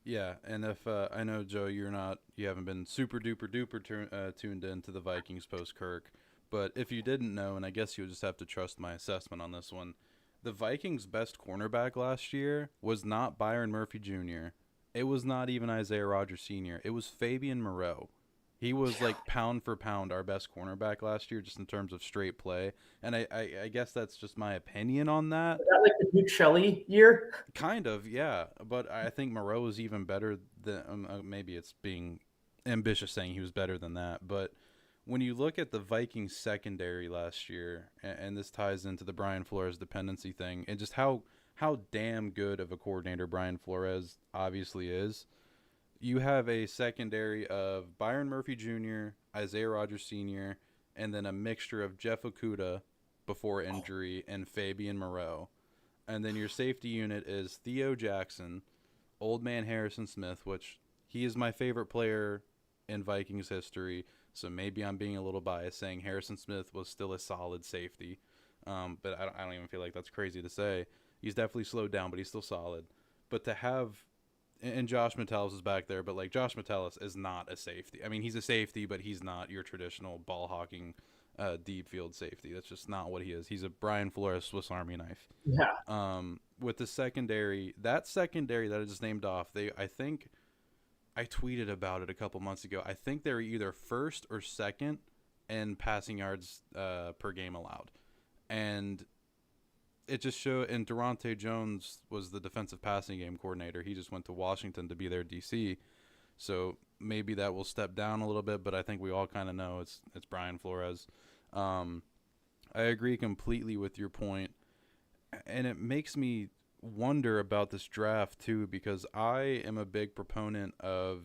Yeah, and if I know, Joe, you haven't been super duper duper tuned into the Vikings post Kirk, but if you didn't know, and I guess you'll just have to trust my assessment on this one, the Vikings' best cornerback last year was not Byron Murphy Jr. It was not even Isaiah Rodgers Sr. It was Fabian Moreau. He was like pound for pound our best cornerback last year, just in terms of straight play. And I guess that's just my opinion on that. Is that like the Duke Shelley year? Kind of, yeah. But I think Moreau is even better than maybe it's being ambitious saying he was better than that. But when you look at the Vikings secondary last year, and this ties into the Brian Flores dependency thing, and just how damn good of a coordinator Brian Flores obviously is. You have a secondary of Byron Murphy Jr., Isaiah Rodgers Sr., and then a mixture of Jeff Okudah before injury and Fabian Moreau. And then your safety unit is Theo Jackson, Old Man Harrison Smith, which he is my favorite player in Vikings history, so maybe I'm being a little biased saying Harrison Smith was still a solid safety. But I don't even feel like that's crazy to say. He's definitely slowed down, but he's still solid. But to have... And Josh Metellus is back there, but like Josh Metellus is not a safety. I mean, he's a safety, but he's not your traditional ball hawking deep field safety. That's just not what he is. He's a Brian Flores Swiss Army knife. Yeah. With the secondary that I just named off, I think I tweeted about it a couple months ago. I think they're either first or second in passing yards per game allowed, and it just showed. And Durante Jones was the defensive passing game coordinator. He just went to Washington to be their DC, so maybe that will step down a little bit. But I think we all kind of know it's Brian Flores. I agree completely with your point, and it makes me wonder about this draft too, because I am a big proponent or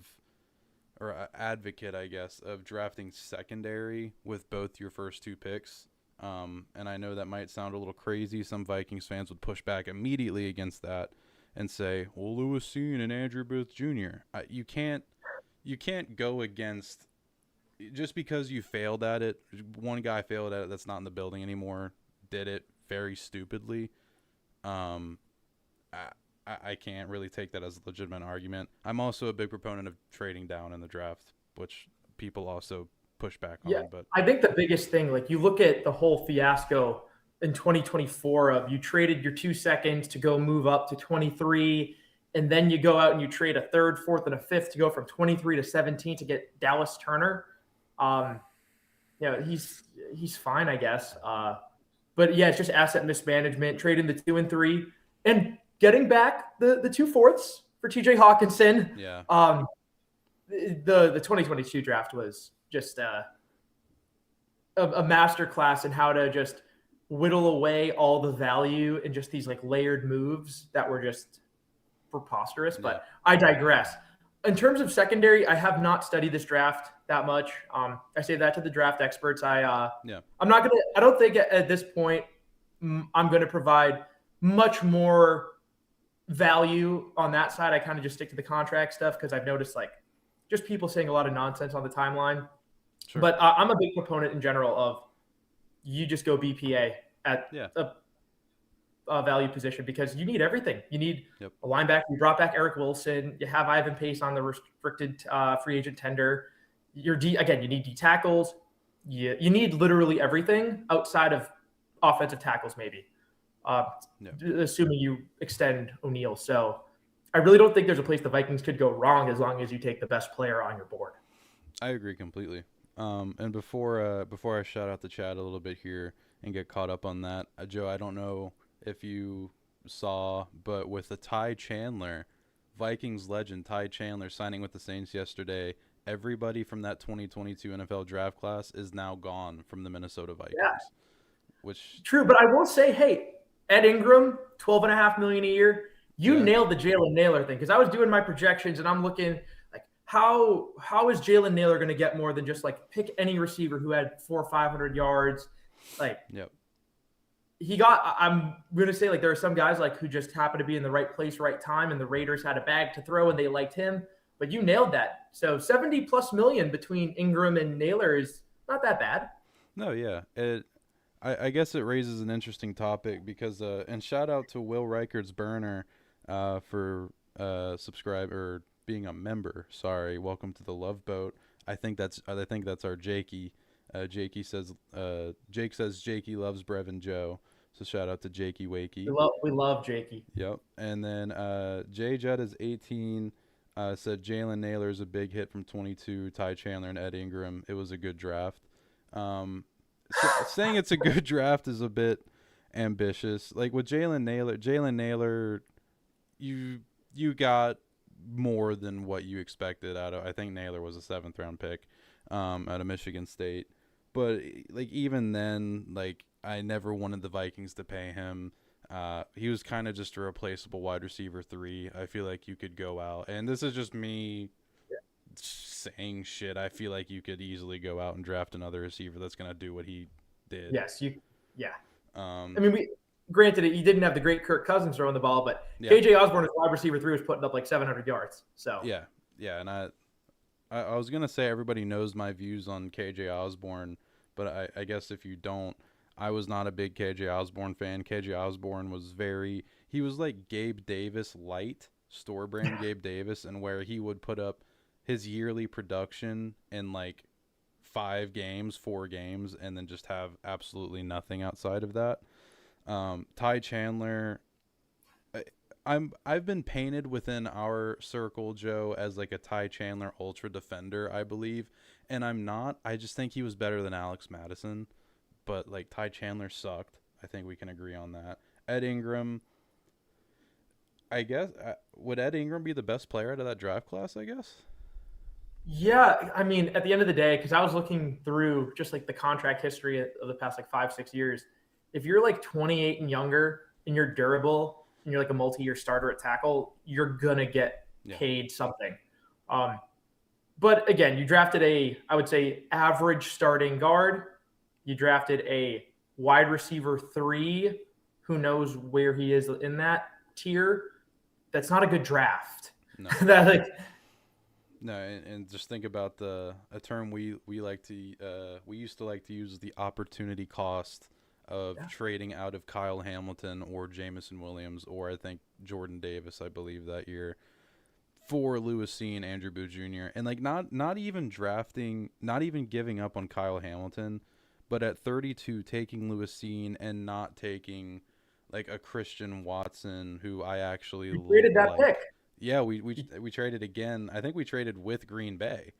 advocate, I guess, of drafting secondary with both your first two picks. And I know that might sound a little crazy. Some Vikings fans would push back immediately against that and say, well, Lewis Seen and Andrew Booth Jr. You can't go against, just because you failed at it. One guy failed at it that's not in the building anymore, did it very stupidly. I can't really take that as a legitimate argument. I'm also a big proponent of trading down in the draft, which people also push back on. But I think the biggest thing, like you look at the whole fiasco in 2024 of you traded your 2 seconds to go move up to 23, and then you go out and you trade a third, fourth, and a fifth to go from 23 to 17 to get Dallas Turner. He's fine, I guess. But yeah, it's just asset mismanagement, trading the 2 and 3 and getting back the 2 fourths for TJ Hawkinson. Yeah. The 2022 draft was just a master class in how to just whittle away all the value in just these like layered moves that were just preposterous. Yeah. But I digress. In terms of secondary, I have not studied this draft that much. I say that to the draft experts. I don't think at this point I'm going to provide much more value on that side. I kind of just stick to the contract stuff because I've noticed like just people saying a lot of nonsense on the timeline. Sure. But I'm a big proponent in general of you just go BPA at a value position because you need everything. You need a linebacker. You brought back Eric Wilson. You have Ivan Pace on the restricted free agent tender. You need D tackles. You need literally everything outside of offensive tackles, maybe. Assuming you extend O'Neal. So I really don't think there's a place the Vikings could go wrong as long as you take the best player on your board. I agree completely. And before I shout out the chat a little bit here and get caught up on that, Joe, I don't know if you saw, but with the Ty Chandler, Vikings legend Ty Chandler signing with the Saints yesterday, everybody from that 2022 NFL draft class is now gone from the Minnesota Yeah, Vikings. Which, true. But I will say, hey, Ed Ingram, $12.5 million a year. You yeah, nailed the Jalen Naylor thing because I was doing my projections and I'm looking like how is Jalen Naylor going to get more than just like pick any receiver who had 400 or 500 yards? Like yep, he got. I'm going to say like there are some guys like who just happened to be in the right place, right time, and the Raiders had a bag to throw and they liked him. But you nailed that. So 70+ million between Ingram and Naylor is not that bad. no, yeah, I guess it raises an interesting topic because and shout out to Will Reichard's burner for subscribe or being a member. Sorry, welcome to the Love Boat. I think that's our Jakey. Jake says Jakey loves Brev and Joe. So shout out to Jakey Wakey. We love Jakey. Yep. And then Jay Judd is 18. Said Jalen Naylor is a big hit from 22. Ty Chandler and Ed Ingram. It was a good draft. Saying it's a good draft is a bit ambitious. Like with Jalen Naylor, you got more than what you expected out of. I think Naylor was a 7th round pick out of Michigan State, but like even then, like I never wanted the Vikings to pay him. He was kind of just a replaceable wide receiver 3. I feel like you could go out, and this is just me saying shit. I feel like you could easily go out and draft another receiver that's gonna do what he did. Yes, you. Yeah. Um, I mean, granted, he didn't have the great Kirk Cousins throwing the ball, but yeah, KJ Osborne as wide receiver 3 was putting up like 700 yards. So yeah, and I was gonna say everybody knows my views on KJ Osborne, but I guess if you don't, I was not a big KJ Osborne fan. KJ Osborne was he was like Gabe Davis light, store brand Gabe Davis, and where he would put up his yearly production in like 4 games, and then just have absolutely nothing outside of that. Ty Chandler, I've been painted within our circle, Joe, as like a Ty Chandler ultra defender, I believe, and I'm not. I just think he was better than Alex Madison, but like Ty Chandler sucked. I think we can agree on that. Ed Ingram, I guess, would Ed Ingram be the best player out of that draft class? I guess. yeah, I mean, at the end of the day, because I was looking through just like the contract history of the past like 5-6 years, if you're like 28 and younger and you're durable and you're like a multi-year starter at tackle, you're gonna get Yeah. paid something. Um, but again, you drafted I would say, average starting guard. You drafted a wide receiver 3. Who knows where he is in that tier? That's not a good draft. No. that like No, and just think about a term we used to like to use, the opportunity cost of trading out of Kyle Hamilton or Jamison Williams, or I think Jordan Davis, I believe that year, for Lewis C and Andrew Booth Jr. And like not even giving up on Kyle Hamilton, but at 32 taking Lewis C and not taking like a Christian Watson, who I actually you created that pick. Yeah, we traded again. I think we traded with Green Bay.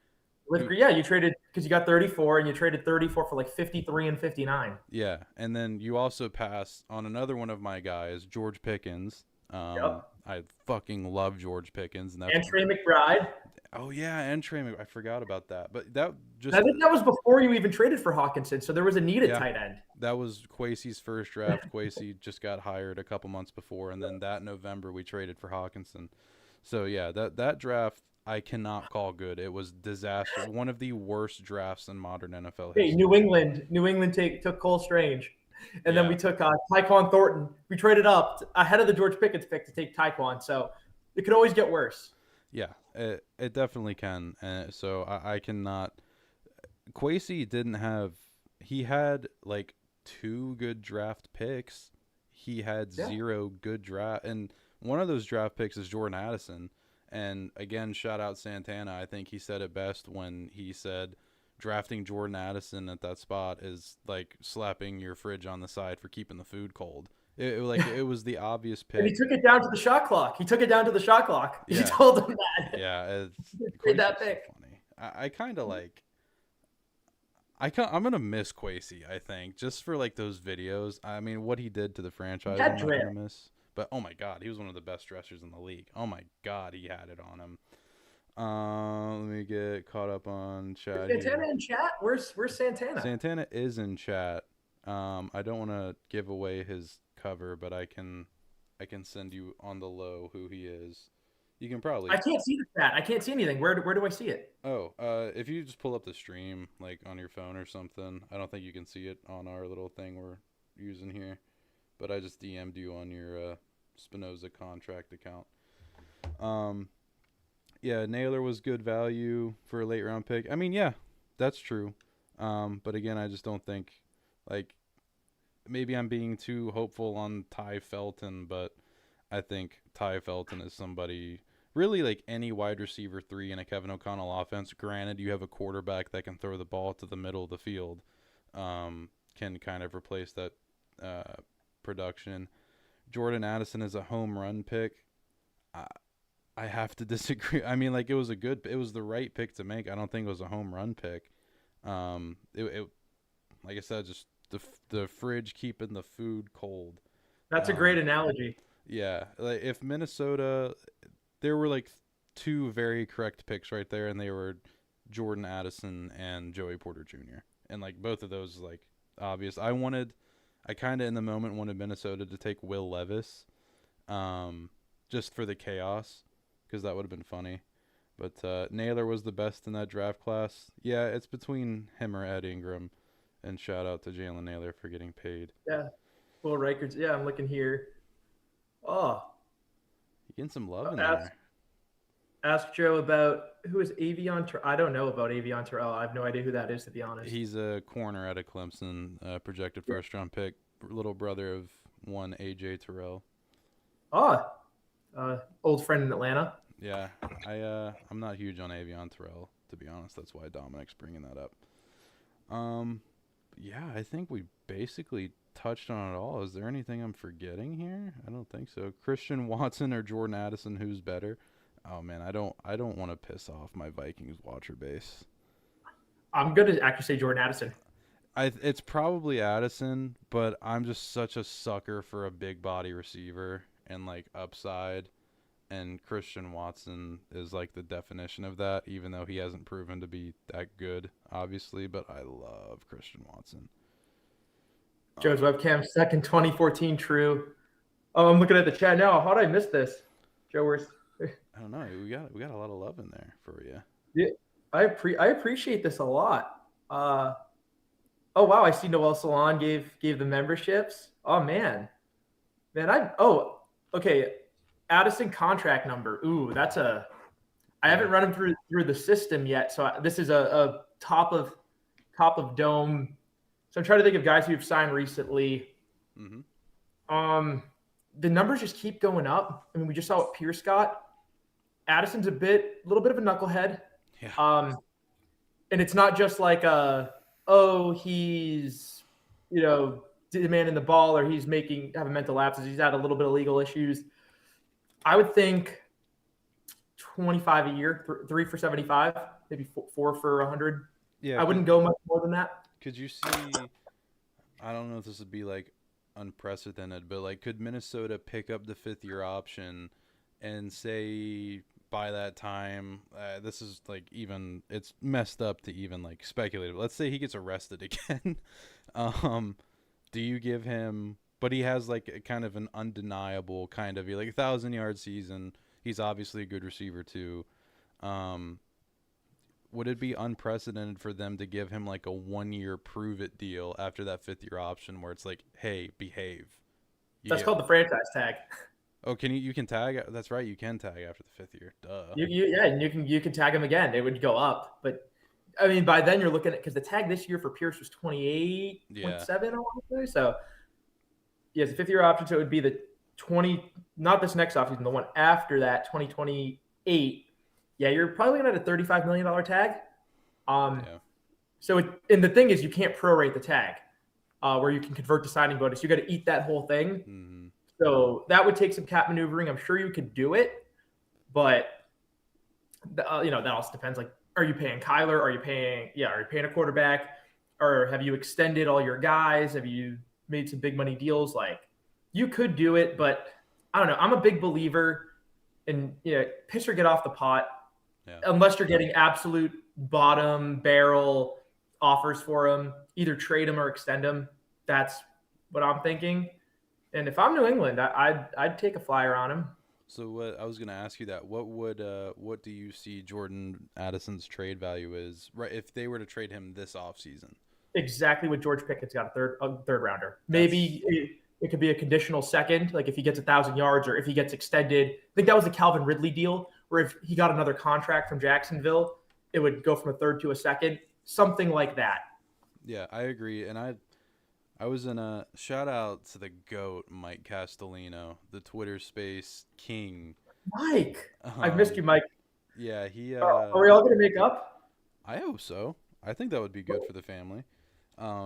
You traded because you got 34 and you traded 34 for like 53 and 59. Yeah, and then you also passed on another one of my guys, George Pickens. Yep. I fucking love George Pickens, And Trey McBride. Oh yeah, and Trey I forgot about that. But that just I think that was before you even traded for Hawkinson, so there was a needed tight end. That was Kwesi's first draft. Kwesi just got hired a couple months before, and then that November we traded for Hawkinson. So yeah, that draft I cannot call good. It was disaster. One of the worst drafts in modern NFL history. Hey, New England took Cole Strange, and then we took Tyquan Thornton. We traded up ahead of the George Pickens pick to take Tyquan. So it could always get worse. Yeah, it definitely can. So I cannot. Kwesi didn't have. He had like 2 good draft picks. He had 0 good draft, and one of those draft picks is Jordan Addison. And again, shout out Santana. I think he said it best when he said drafting Jordan Addison at that spot is like slapping your fridge on the side for keeping the food cold. It was the obvious And he pick. took it down to the shot clock. He took it down to the shot clock. He Yeah, told them that. yeah. He made Quasey's that so pick. funny. I kind of like. I'm gonna miss Quasey. I think just for like those videos. I mean, what he did to the He franchise, had I'm not drip. gonna miss. But oh my God, he was one of the best dressers in the league. Oh my God, he had it on him. Let me get caught up on Is chat Santana here. in chat? Where's Santana? Santana is in chat. I don't want to give away his cover, but I can send you on the low who he is. You can probably. I can't see the chat. I can't see anything. Where do I see it? Oh, if you just pull up the stream like on your phone or something, I don't think you can see it on our little thing we're using here. But I just DM'd you on your Spinosa contract account. Um, yeah, Naylor was good value for a late round pick. I mean, yeah, that's true. But again, I just don't think like maybe I'm being too hopeful on Ty Felton, but I think Ty Felton is somebody really like any wide receiver 3 in a Kevin O'Connell offense. Granted, you have a quarterback that can throw the ball to the middle of the field, can kind of replace that production. Jordan Addison is a home run pick. I, I have to disagree. I mean, like it was the right pick to make. I don't think it was a home run pick. It like I said, just the fridge keeping the food cold. That's a great Um, analogy. yeah, like if Minnesota, there were like two very correct picks right there, and they were Jordan Addison and Joey Porter Jr. And like both of those, like obvious. I kind of in the moment wanted Minnesota to take Will Levis, just for the chaos, because that would have been funny. But Naylor was the best in that draft class. Yeah, it's between him or Ed Ingram. And shout out to Jalen Naylor for getting paid. Yeah. Will Reichert's. Yeah, I'm looking here. Oh, You getting some love in ask there. ask Joe about who is Avion. I don't know about Avion Terrell. I have no idea who that is, to be honest. He's a corner at a Clemson, projected first round pick, little brother of one AJ Terrell. Oh, old friend in Atlanta. Yeah, I'm not huge on Avion Terrell, to be honest. That's why Dominic's bringing that up. Um, yeah, I think we basically touched on it all. Is there anything I'm forgetting here? I don't think so. Christian Watson or Jordan Addison, who's better? Oh man, I don't want to piss off my Vikings watcher base. I'm gonna actually say Jordan Addison. It's probably Addison, but I'm just such a sucker for a big body receiver and like upside. And Christian Watson is like the definition of that, even though he hasn't proven to be that good, obviously. But I love Christian Watson. Joe's Um, webcam second 2014 true. Oh, I'm looking at the chat now. How did I miss this? Joe, where's I don't know. We got a lot of love in there for you. yeah, I appreciate this a lot. Oh wow, I see Noel Salon gave the memberships. Oh man, okay. Addison contract number. Ooh, that's a. I haven't Yeah. run him through the system yet, so this is a top of dome. So I'm trying to think of guys who've signed recently. Mm-hmm. The numbers just keep going up. I mean, we just saw what Pierce got. Addison's a little bit of a knucklehead. Yeah. And it's not just like he's demanding the ball or he's having mental lapses. He's had a little bit of legal issues. I would think 25 a year, 3 for 75, maybe 4 for 100. Yeah. I wouldn't go much more than that. Could you see? I don't know if this would be like unprecedented, but like, could Minnesota pick up the 5th-year option and say by that time, this is like it's messed up to even like speculate. Let's say he gets arrested again. Do you give him? But he has like a kind of an undeniable kind of like 1,000-yard season. He's obviously a good receiver too. Would it be unprecedented for them to give him like a 1-year prove it deal after that 5th-year option where it's like, hey, behave? That's called the franchise tag. Oh, you can tag? That's right, you can tag after the 5th year. Duh. And you can tag him again. It would go up, but I mean by then you're looking at because the tag this year for Pierce was 28.7. I want to say so. Yes, the 5th-year option, so it would be the 20, not this next offseason, the one after that, 2028. Yeah, you're probably going to have a $35 million tag. Yeah. So, and the thing is, you can't prorate the tag. where you can convert to signing bonus. You got to eat that whole thing. Mm-hmm. So that would take some cap maneuvering. I'm sure you could do it, but that also depends. Like, are you paying Kyler? Are you paying a quarterback? Or have you extended all your guys? Have you made some big money deals? Like, you could do it, but I don't know. I'm a big believer in pitch or get off the pot, Yeah. unless you're getting absolute bottom barrel offers for him. Either trade him or extend him. That's what I'm thinking. And if I'm New England, I'd take a flyer on him. So what I was gonna ask you that what do you see Jordan Addison's trade value is right if they were to trade him this offseason? Exactly what George Pickett's got, a third rounder. That's Maybe it could be a conditional second, like if he gets 1,000 yards or if he gets extended. I think that was the Calvin Ridley deal, where if he got another contract from Jacksonville, it would go from a third to a second, something like that. yeah, I agree. And I was in a shout out to the GOAT Mike Castellino, the Twitter space king. Mike, I've missed you, Mike. Yeah, he Are we all going to make up? I hope so. I think that would be good for the family.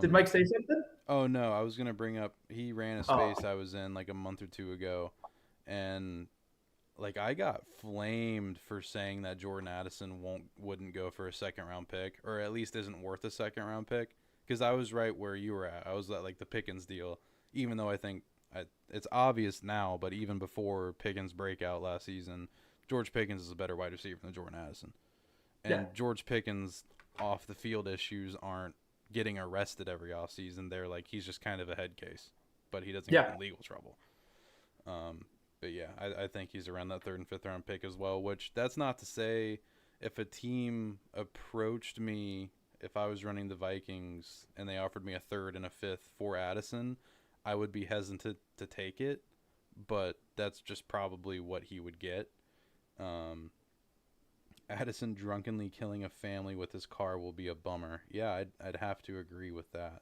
Did Mike say something? Oh no, I was gonna bring up he ran a Oh, space I was in like a month or two ago, and like I got flamed for saying that Jordan Addison wouldn't go for a second round pick, or at least isn't worth a second round pick. Because I was right where you were at. I was at like the Pickens deal, even though I think it's obvious now, but even before Pickens' breakout last season, George Pickens is a better wide receiver than Jordan Addison. yeah, And George Pickens' off the field issues aren't getting arrested every offseason. They're like he's just kind of a head case, but he doesn't get yeah, in legal trouble. But yeah, I think he's around that third and fifth round pick as well. Which that's not to say if a team approached me, if I was running the Vikings and they offered me a third and a fifth for Addison, I would be hesitant to take it. But that's just probably what he would get. Um, Addison drunkenly killing a family with his car will be a bummer. Yeah, I'd have to agree with that.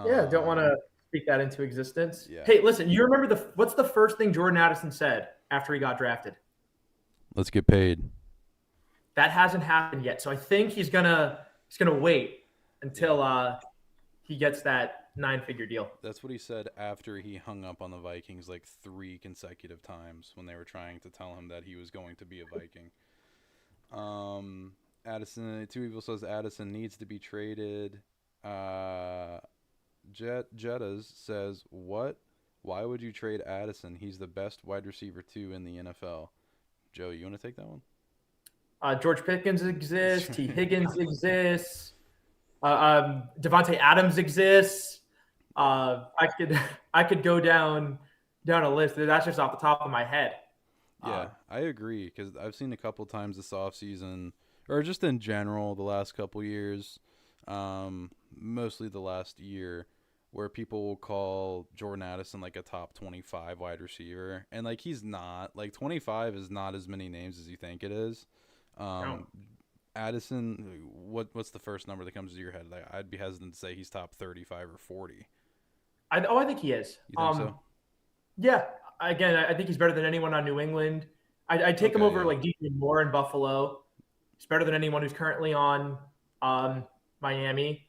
yeah. Don't want Um, to speak that into existence. yeah. Hey, listen, you remember what's the first thing Jordan Addison said after he got drafted? Let's get paid. That hasn't happened yet. So I think he's gonna wait Yeah. until he gets that 9-figure deal. That's what he said after he hung up on the Vikings like 3 consecutive times when they were trying to tell him that he was going to be a Viking. Addison, Two Evil says Addison needs to be traded. Uh, Jettas says, what? Why would you trade Addison? He's the best wide receiver 2 in the NFL. Joe, you want to take that one? George Pickens exists. T. Higgins exists. Devontae Adams exists. I could go down a list. That's just off the top of my head. Yeah, I agree because I've seen a couple times this offseason, or just in general the last couple years, mostly the last year, where people will call Jordan Addison like a top 25 wide receiver, and like he's not. Like 25 is not as many names as you think it is. No, Um, Addison, what's the first number that comes to your head? Like I'd be hesitant to say he's top 35 or 40. I think he is. You think so? Yeah. Again, I think he's better than anyone on New England. I'd take him Okay, over yeah. like DJ Moore in Buffalo. He's better than anyone who's currently on Miami.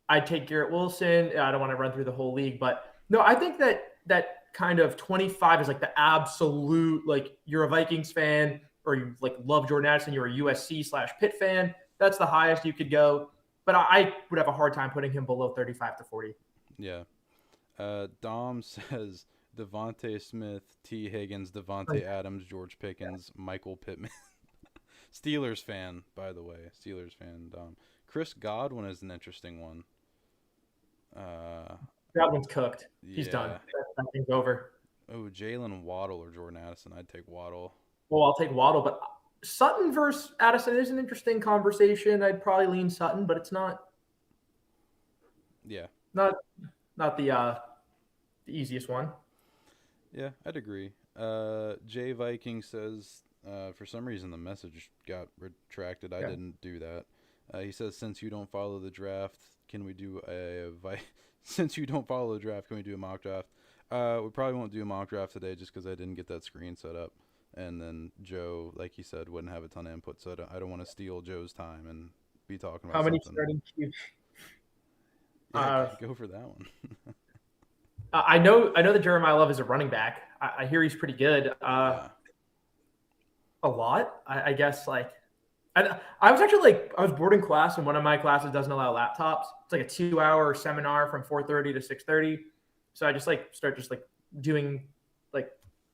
I'd take Garrett Wilson. I don't want to run through the whole league, but no, I think that kind of 25 is like the absolute, like you're a Vikings fan or you like love Jordan Addison, you're a USC/Pitt fan. That's the highest you could go. But I would have a hard time putting him below 35 to 40. Yeah. Dom says Devontae Smith, T. Higgins, Devontae Adams, George Pickens, Michael Pittman. Steelers fan, by the way. Steelers fan, Dom. Chris Godwin is an interesting one. That one's cooked. He's done. Yeah. That thing's over. Oh, Jalen Waddle or Jordan Addison. I'd take Waddle. Well, I'll take Waddle, but Sutton versus Addison is an interesting conversation. I'd probably lean Sutton, but it's not Yeah. not not the easiest one. Yeah, I'd agree. Jay Viking says, for some reason the message got retracted. I Yeah. didn't do that. He says, since you don't follow the draft, can we do since you don't follow the draft, can we do a mock draft? We probably won't do a mock draft today just because I didn't get that screen set up. And then Joe, like he said, wouldn't have a ton of input, so I don't want to steal Joe's time and be talking about How many something. starting Q? Yeah, go for that one. I know that Jeremiah Love is a running back. I hear he's pretty good. Yeah. A lot, I guess. Like, I was actually like, I was boarding class, and one of my classes doesn't allow laptops. It's like a 2-hour seminar from 4:30 to 6:30. So I just like start just like doing like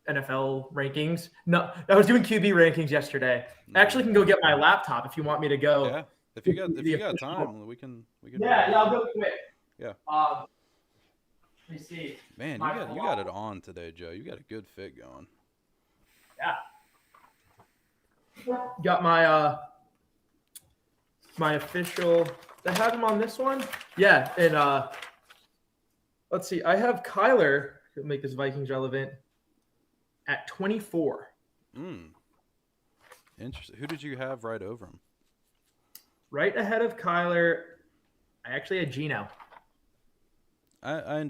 NFL rankings. No, I was doing QB rankings yesterday. I actually can go get my laptop if you want me to go. Yeah. If you got time, we can. Yeah, I'll go quick. Yeah. Let me see. Man, you got it on today, Joe. You got a good fit going. Yeah. Got my my official. I have him on this one. Yeah, and let's see. I have Kyler to make this Vikings relevant at 24. Interesting. Who did you have right over him? Right ahead of Kyler, I actually had Geno. I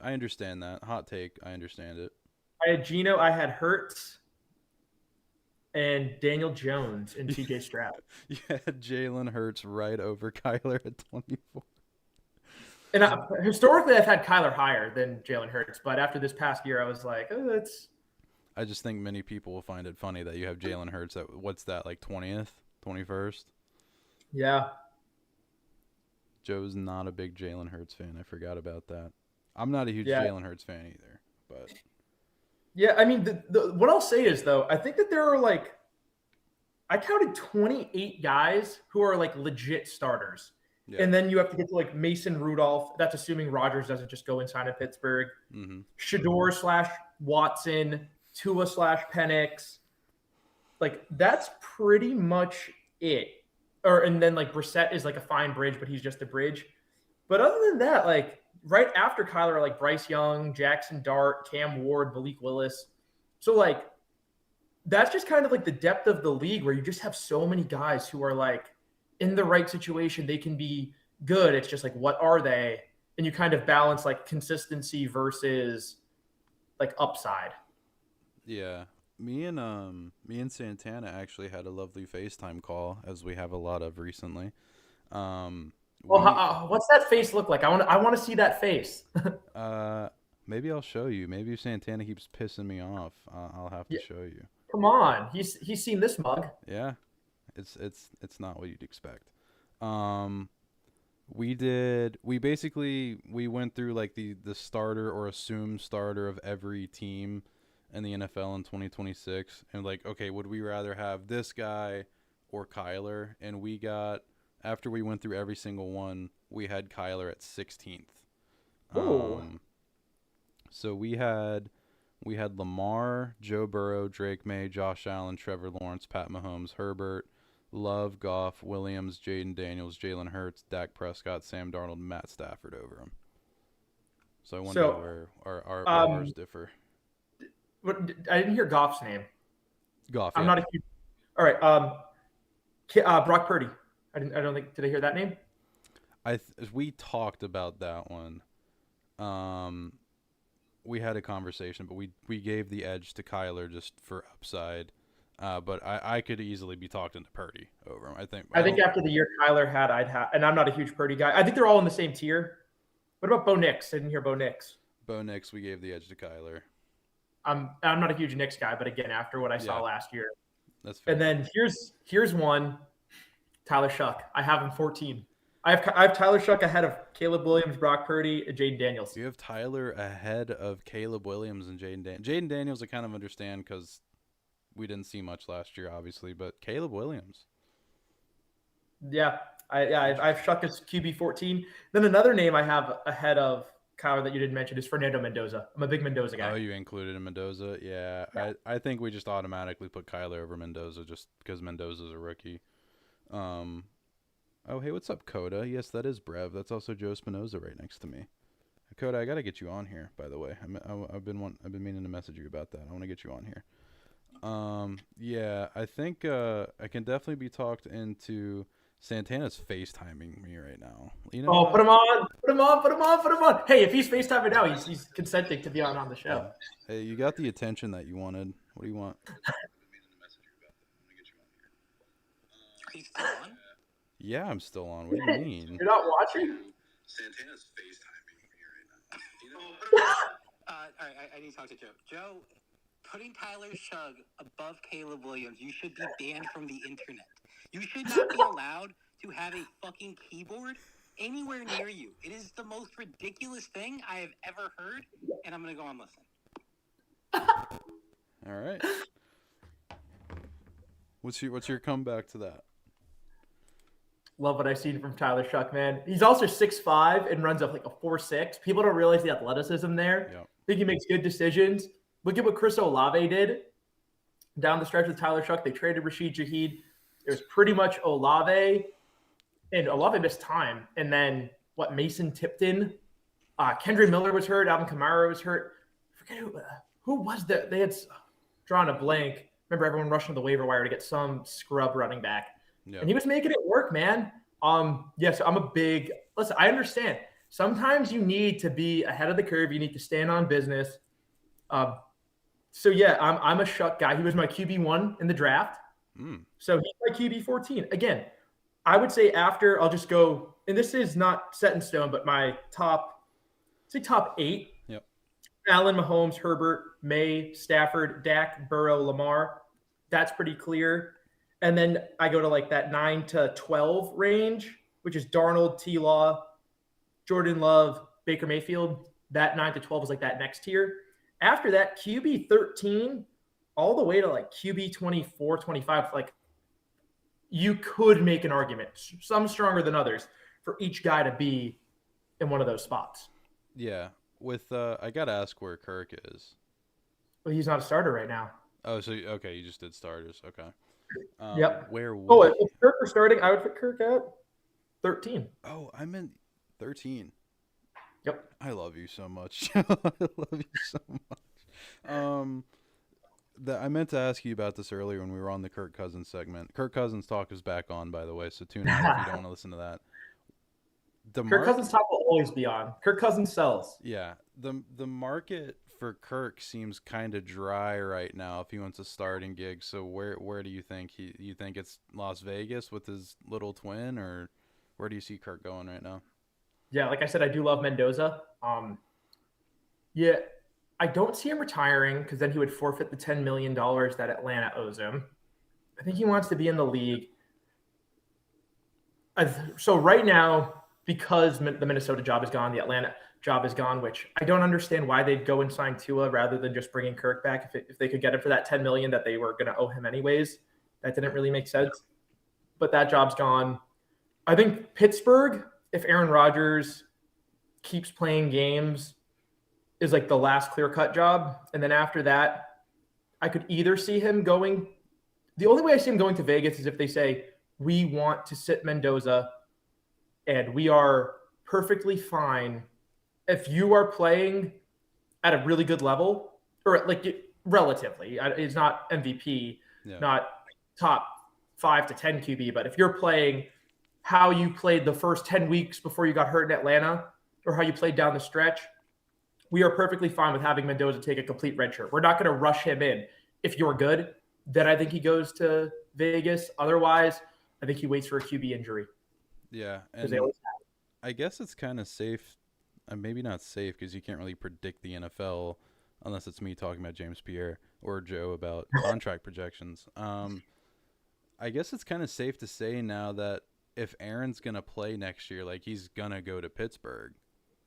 understand that. Hot take. I understand it. I had Geno. I had Hurts and Daniel Jones and TJ Stroud. You had Jalen Hurts right over Kyler at 24. And historically, I've had Kyler higher than Jalen Hurts, but after this past year, I was like, oh, that's. I just think many people will find it funny that you have Jalen Hurts at what's that, like 20th, 21st? Yeah. Joe's not a big Jalen Hurts fan. I forgot about that. I'm not a huge Jalen Hurts fan either, but. Yeah, I mean, what I'll say is, though, I think that there are like, I counted 28 guys who are like legit starters. Yeah. And then you have to get to like Mason Rudolph. That's assuming Rodgers doesn't just go inside of Pittsburgh. Shador / Watson, Tua / Penix. Like, that's pretty much it. And then like Brissett is like a fine bridge, but he's just a bridge. But other than that, like right after Kyler are like Bryce Young, Jackson Dart, Cam Ward, Malik Willis. So like that's just kind of like the depth of the league where you just have so many guys who are like in the right situation, they can be good. It's just like, what are they? And you kind of balance like consistency versus like upside. Yeah. Me and Santana actually had a lovely FaceTime call, as we have a lot of recently. What's that face look like? I want to see that face. Maybe I'll show you. Maybe if Santana keeps pissing me off, I'll have to show you. Come on, he's seen this mug. Yeah, it's not what you'd expect. We went through like the starter or assumed starter of every team in the NFL in 2026, and like, okay, would we rather have this guy or Kyler? And we got, after we went through every single one, we had Kyler at 16th. So we had Lamar, Joe Burrow, Drake May, Josh Allen, Trevor Lawrence, Pat Mahomes, Herbert, Love, Goff, Williams, Jaden Daniels, Jalen Hurts, Dak Prescott, Sam Darnold, Matt Stafford over him. So I wonder where our ours differ. I didn't hear Goff's name. Goff. I'm not a huge. All right. Brock Purdy. I don't think. Did I hear that name? We talked about that one. We had a conversation, but we gave the edge to Kyler just for upside. But I could easily be talked into Purdy over him. I think after the year Kyler had, I'd have, and I'm not a huge Purdy guy. I think they're all in the same tier. What about Bo Nix? I didn't hear Bo Nix. Bo Nix, we gave the edge to Kyler. I'm not a huge Knicks guy, but again, after what I saw last year. That's fair. And then here's one, Tyler Shuck. I have him 14. I have Tyler Shuck ahead of Caleb Williams, Brock Purdy, and Jaden Daniels. You have Tyler ahead of Caleb Williams and Jaden Daniels. Jaden Daniels I kind of understand because we didn't see much last year, obviously, but Caleb Williams. Yeah, I've Shuck as QB 14. Then another name I have ahead of Kyler that you didn't mention is Fernando Mendoza. I'm a big Mendoza guy. Oh, you included in Mendoza? Yeah. I think we just automatically put Kyler over Mendoza just because Mendoza's a rookie. Oh, hey, what's up, Coda? Yes, that is Brev. That's also Joe Spinosa right next to me. Coda, I got to get you on here, by the way. I've been meaning to message you about that. I want to get you on here. Yeah, I think I can definitely be talked into Santana's FaceTiming me right now. You know? Put him on. Hey, if he's FaceTiming now, he's consenting to be on the show. Yeah. Hey, you got the attention that you wanted. What do you want? Are you still on? Yeah, I'm still on. What do you mean? You're not watching? Santana's FaceTiming me right now. You know? All right, I need to talk to Joe. Joe, putting Tyler Shugg above Caleb Williams, you should be banned from the internet. You should not be allowed to have a fucking keyboard anywhere near you. It is the most ridiculous thing I have ever heard, and I'm going to go on listen. All right. What's your comeback to that? Love what I've seen from Tyler Shuck, man. He's also 6'5" and runs up like a 4.6. People don't realize the athleticism there. Yep. I think he makes good decisions. Look at what Chris Olave did down the stretch with Tyler Shuck. They traded Rashid Shaheed. It was pretty much Olave, and Olave missed time. And then Mason Tipton, Kendra Miller was hurt. Alvin Kamara was hurt. I forget who was that. They had drawn a blank. Remember everyone rushing to the waiver wire to get some scrub running back. Yep. And he was making it work, man. Yes, I'm a big – listen, I understand. Sometimes you need to be ahead of the curve. You need to stand on business. So, yeah, I'm a Shuck guy. He was my QB1 in the draft. So he's my QB14. Again, I would say after I'll just go – and this is not set in stone, but my top 8. Yep. Allen, Mahomes, Herbert, May, Stafford, Dak, Burrow, Lamar. That's pretty clear. And then I go to like that 9 to 12 range, which is Darnold, T-Law, Jordan Love, Baker Mayfield. That 9 to 12 is like that next tier. After that, QB 13 all the way to like QB 24, 25. Like you could make an argument, some stronger than others, for each guy to be in one of those spots. Yeah. With I got to ask where Kirk is. Well, he's not a starter right now. Oh, so okay, you just did starters. Okay. Yep. Where? If Kirk were starting, I would put Kirk at 13. Oh, I meant 13. Yep. I love you so much. I love you so much. I meant to ask you about this earlier when we were on the Kirk Cousins segment. Kirk Cousins talk is back on, by the way, so tune out if you don't want to listen to that. Kirk Cousins talk will always be on. Kirk Cousins sells. Yeah. The market for Kirk seems kind of dry right now if he wants a starting gig. So where do you think you think it's Las Vegas with his little twin, or where do you see Kirk going right now? Yeah, like I said, I do love Mendoza. Yeah, I don't see him retiring because then he would forfeit the $10 million that Atlanta owes him. I think he wants to be in the league. So right now, because the Minnesota job is gone, the Atlanta job is gone, which I don't understand why they'd go and sign Tua rather than just bringing Kirk back. If they could get him for that $10 million that they were going to owe him anyways, that didn't really make sense. But that job's gone. I think Pittsburgh, if Aaron Rodgers keeps playing games, is like the last clear-cut job. And then after that, I could either see him going – the only way I see him going to Vegas is if they say, we want to sit Mendoza and we are perfectly fine if you are playing at a really good level, or like relatively. It's not MVP, not top 5 to 10 QB, but if you're playing how you played the first 10 weeks before you got hurt in Atlanta or how you played down the stretch, we are perfectly fine with having Mendoza take a complete red shirt. We're not going to rush him in. If you're good, then I think he goes to Vegas. Otherwise, I think he waits for a QB injury. Yeah, and I guess it's kind of safe. Maybe not safe because you can't really predict the NFL unless it's me talking about James Pierre or Joe about contract projections. I guess it's kind of safe to say now that if Aaron's going to play next year, like he's going to go to Pittsburgh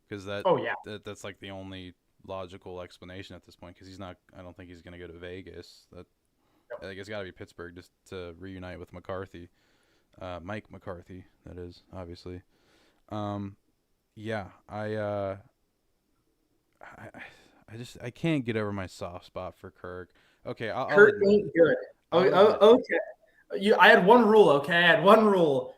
because that's like the only logical explanation at this point because I don't think he's going to go to Vegas. I think it's got to be Pittsburgh just to reunite with McCarthy. Mike McCarthy, that is, obviously. Yeah, I can't get over my soft spot for Kirk. Okay, Kirk ain't good. Okay, I had one rule. Okay, I had one rule.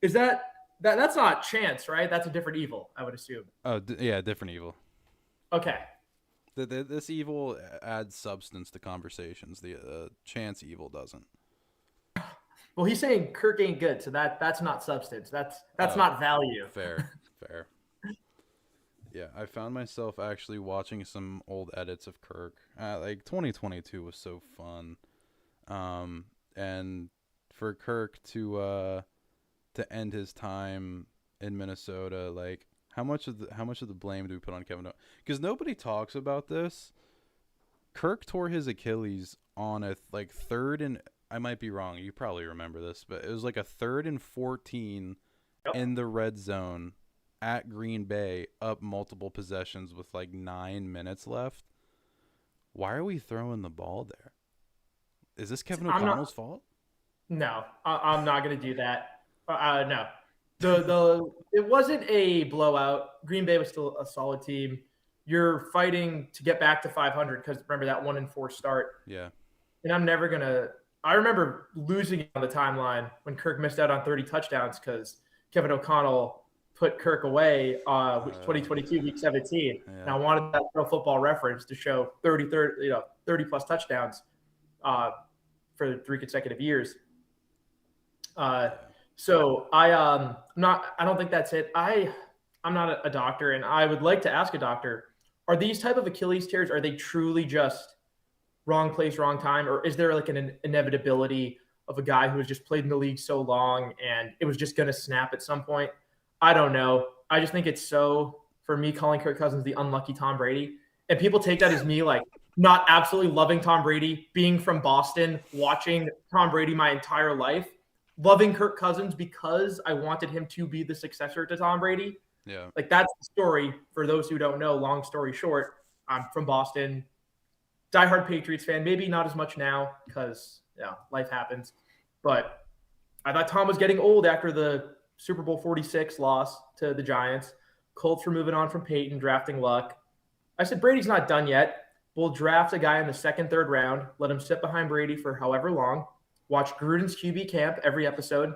Is that's not chance, right? That's a different evil, I would assume. Oh, yeah, different evil. Okay. This evil adds substance to conversations. The chance evil doesn't. Well, he's saying Kirk ain't good, so that's not substance. That's not value. Fair. Yeah, I found myself actually watching some old edits of Kirk. Like 2022 was so fun, and for Kirk to end his time in Minnesota, like how much of the blame do we put on Kevin? Because nobody talks about this. Kirk tore his Achilles on a like third and I might be wrong. You probably remember this, but it was like a 3rd and 14 in the red zone at Green Bay, up multiple possessions with like 9 minutes left. Why are we throwing the ball there? Is this Kevin O'Connell's fault? No, I'm not going to do that. No, the it wasn't a blowout. Green Bay was still a solid team. You're fighting to get back to 500 because remember that 1-4 start. Yeah. And I'm never gonna. I remember losing on the timeline when Kirk missed out on 30 touchdowns because Kevin O'Connell put Kirk away 2022 week 17. Yeah. And I wanted that Pro Football Reference to show 30 plus touchdowns for 3 consecutive years. So I don't think that's it. I'm not a doctor, and I would like to ask a doctor: are these type of Achilles tears? Are they truly just wrong place, wrong time, or is there like an inevitability of a guy who has just played in the league so long and it was just going to snap at some point? I don't know. I just think it's so, for me, calling Kirk Cousins the unlucky Tom Brady, and people take that as me like not absolutely loving Tom Brady, being from Boston, watching Tom Brady my entire life, loving Kirk Cousins because I wanted him to be the successor to Tom Brady. Yeah. Like that's the story for those who don't know. Long story short, I'm from Boston, diehard Patriots fan. Maybe not as much now because life happens. But I thought Tom was getting old after the Super Bowl 46 loss to the Giants. Colts were moving on from Peyton, drafting Luck. I said Brady's not done yet. We'll draft a guy in the 2nd, 3rd round, let him sit behind Brady for however long, watch Gruden's QB camp every episode.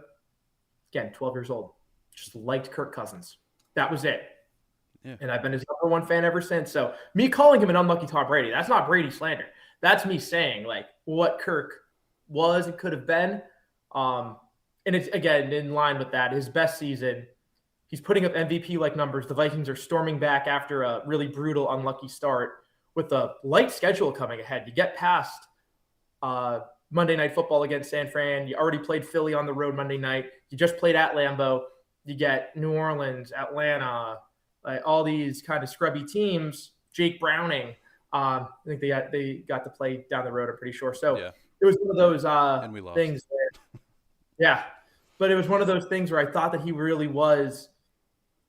Again, 12 years old. Just liked Kirk Cousins. That was it. Yeah. And I've been his #1 fan ever since. So me calling him an unlucky Tom Brady, that's not Brady slander. That's me saying like what Kirk was and could have been. And it's, again, in line with that, his best season, he's putting up MVP-like numbers. The Vikings are storming back after a really brutal, unlucky start with a light schedule coming ahead. You get past Monday Night Football against San Fran. You already played Philly on the road Monday night. You just played at Lambeau. You get New Orleans, Atlanta, all these kind of scrubby teams. Jake Browning, I think they got to play down the road, I'm pretty sure. So it was one of those and we lost. things where, but it was one of those things where I thought that he really was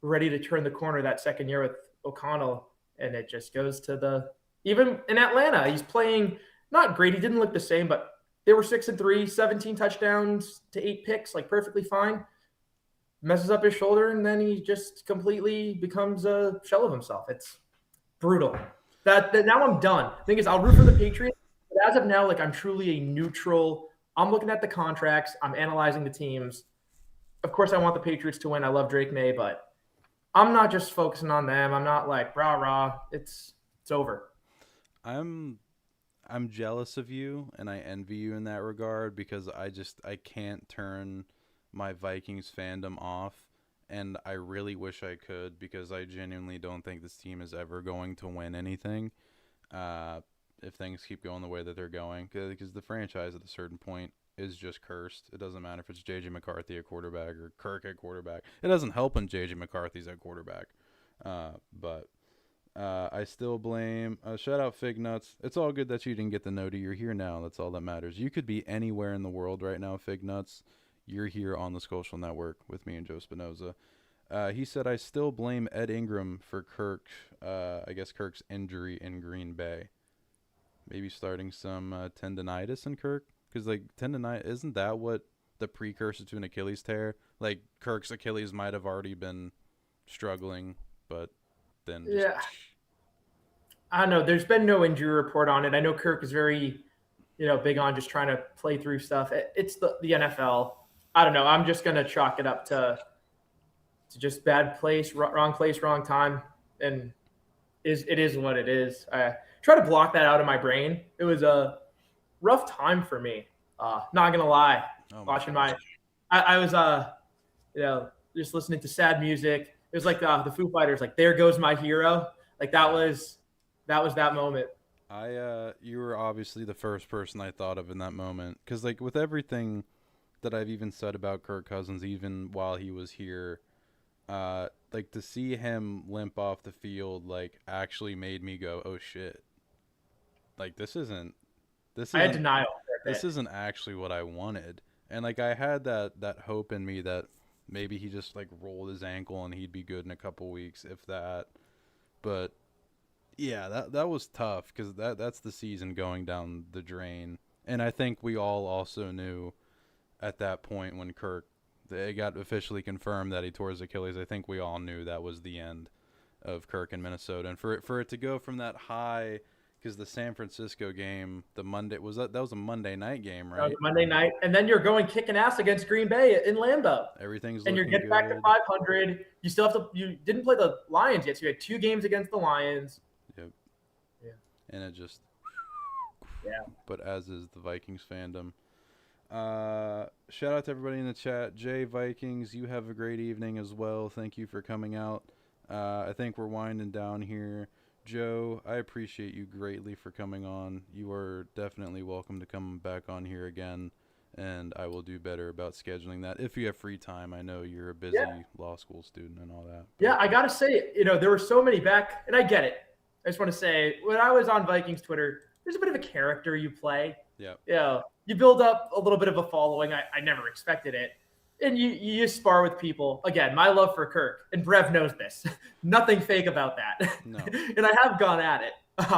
ready to turn the corner that second year with O'Connell, and it just goes to even in Atlanta, he's playing not great. He didn't look the same, but they were 6-3, 17 touchdowns to 8 picks, like perfectly fine. Messes up his shoulder, and then he just completely becomes a shell of himself. It's brutal. That now I'm done. The thing is, I'll root for the Patriots, but as of now, like I'm truly a neutral. I'm looking at the contracts. I'm analyzing the teams. Of course, I want the Patriots to win. I love Drake May, but I'm not just focusing on them. I'm not like rah. It's over. I'm jealous of you, and I envy you in that regard because I can't turn my Vikings fandom off, and I really wish I could because I genuinely don't think this team is ever going to win anything if things keep going the way that they're going, because the franchise at a certain point is just cursed. It doesn't matter if it's J.J. McCarthy at quarterback or Kirk at quarterback. It doesn't help when J.J. McCarthy's at quarterback. But I still blame shout out Fig Nuts. It's all good that you didn't get the noti. You're here now. That's all that matters. You could be anywhere in the world right now, Fig Nuts. You're here on the SKOLCIAL Network with me and Joe Spinosa. He said, I still blame Ed Ingram for Kirk's injury in Green Bay. Maybe starting some tendonitis in Kirk? Because, like, tendonitis, isn't that what the precursor to an Achilles tear? Like, Kirk's Achilles might have already been struggling, but then just... Yeah. I don't know. There's been no injury report on it. I know Kirk is very, big on just trying to play through stuff. It's the NFL. I don't know. I'm just going to chalk it up to just bad place, wrong time. And it is what it is. I try to block that out of my brain. It was a rough time for me. Not going to lie. Watching I was, just listening to sad music. It was like the Foo Fighters, like, there goes my hero. Like that was that moment. You were obviously the first person I thought of in that moment. Because, like, with everything that I've even said about Kirk Cousins, even while he was here, like to see him limp off the field, like actually made me go, oh shit, like this I had isn't denial for a this bit. isn't actually what I wanted. And like I had that hope in me that maybe he just like rolled his ankle and he'd be good in a couple weeks, if that. But yeah, that was tough because that's the season going down the drain. And I think we all also knew at that point when Kirk, it got officially confirmed that he tore his Achilles. I think we all knew that was the end of Kirk in Minnesota. And for it to go from that high, because the San Francisco game, the Monday that was a Monday night game, That was right? Monday night, and then you're going kicking ass against Green Bay in Lambeau, Everything's and you're looking getting back to good. 500. You still have to. You didn't play the Lions yet, so you had 2 games against the Lions. Yep. Yeah. And it just, Yeah. but as is the Vikings fandom. Shout out to everybody in the chat. Jay Vikings, you have a great evening as well. Thank you for coming out. I think we're winding down here. Joe, I appreciate you greatly for coming on. You are definitely welcome to come back on here again, and I will do better about scheduling that if you have free time. I know you're a busy law school student and all that. Yeah, I gotta say, there were so many back, and I get it. I just want to say, when I was on Vikings Twitter, there's a bit of a character you play. Yeah. You build up a little bit of a following. I never expected it. And you just spar with people. Again, my love for Kirk, and Brev knows this. Nothing fake about that. No. And I have gone at it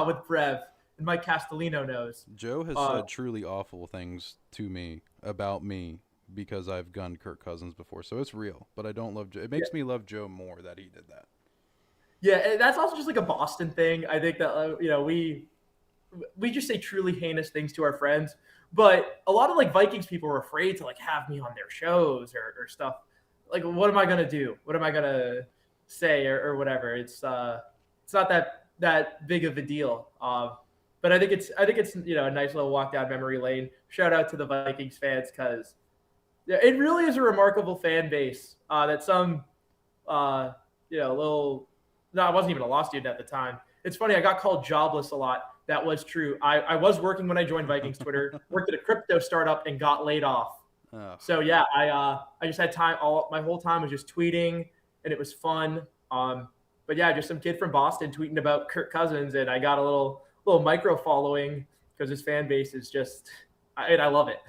with Brev, and Mike Castellino knows. Joe has said truly awful things to me about me because I've gunned Kirk Cousins before, so it's real. But I don't love Joe. It makes me love Joe more that he did that. Yeah, and that's also just like a Boston thing. I think that we just say truly heinous things to our friends, but a lot of like Vikings people are afraid to like have me on their shows or stuff. Like, what am I gonna do? What am I gonna say or whatever? It's not that big of a deal. But I think it's a nice little walk down memory lane. Shout out to the Vikings fans because it really is a remarkable fan base that some little. No, I wasn't even a law student at the time. It's funny. I got called jobless a lot. That was true. I was working when I joined Vikings Twitter, worked at a crypto startup and got laid off. So yeah, I just had time. My whole time was just tweeting, and it was fun. But yeah, just some kid from Boston tweeting about Kirk Cousins, and I got a little micro following because his fan base is just, I love it.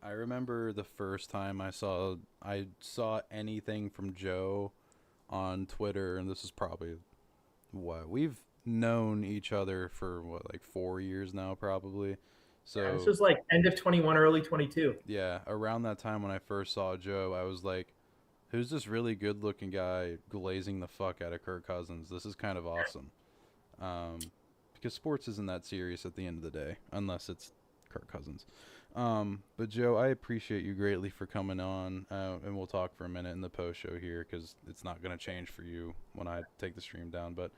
I remember the first time I saw anything from Joe on Twitter, and this is probably we've known each other for like 4 years now, probably. So yeah, this was like end of 21, early 22. Yeah, around that time when I first saw Joe, I was like, who's this really good looking guy glazing the fuck out of Kirk Cousins? This is kind of awesome. Because sports isn't that serious at the end of the day, unless it's Kirk Cousins. But Joe, I appreciate you greatly for coming on, and we'll talk for a minute in the post show here because it's not going to change for you when I take the stream down. But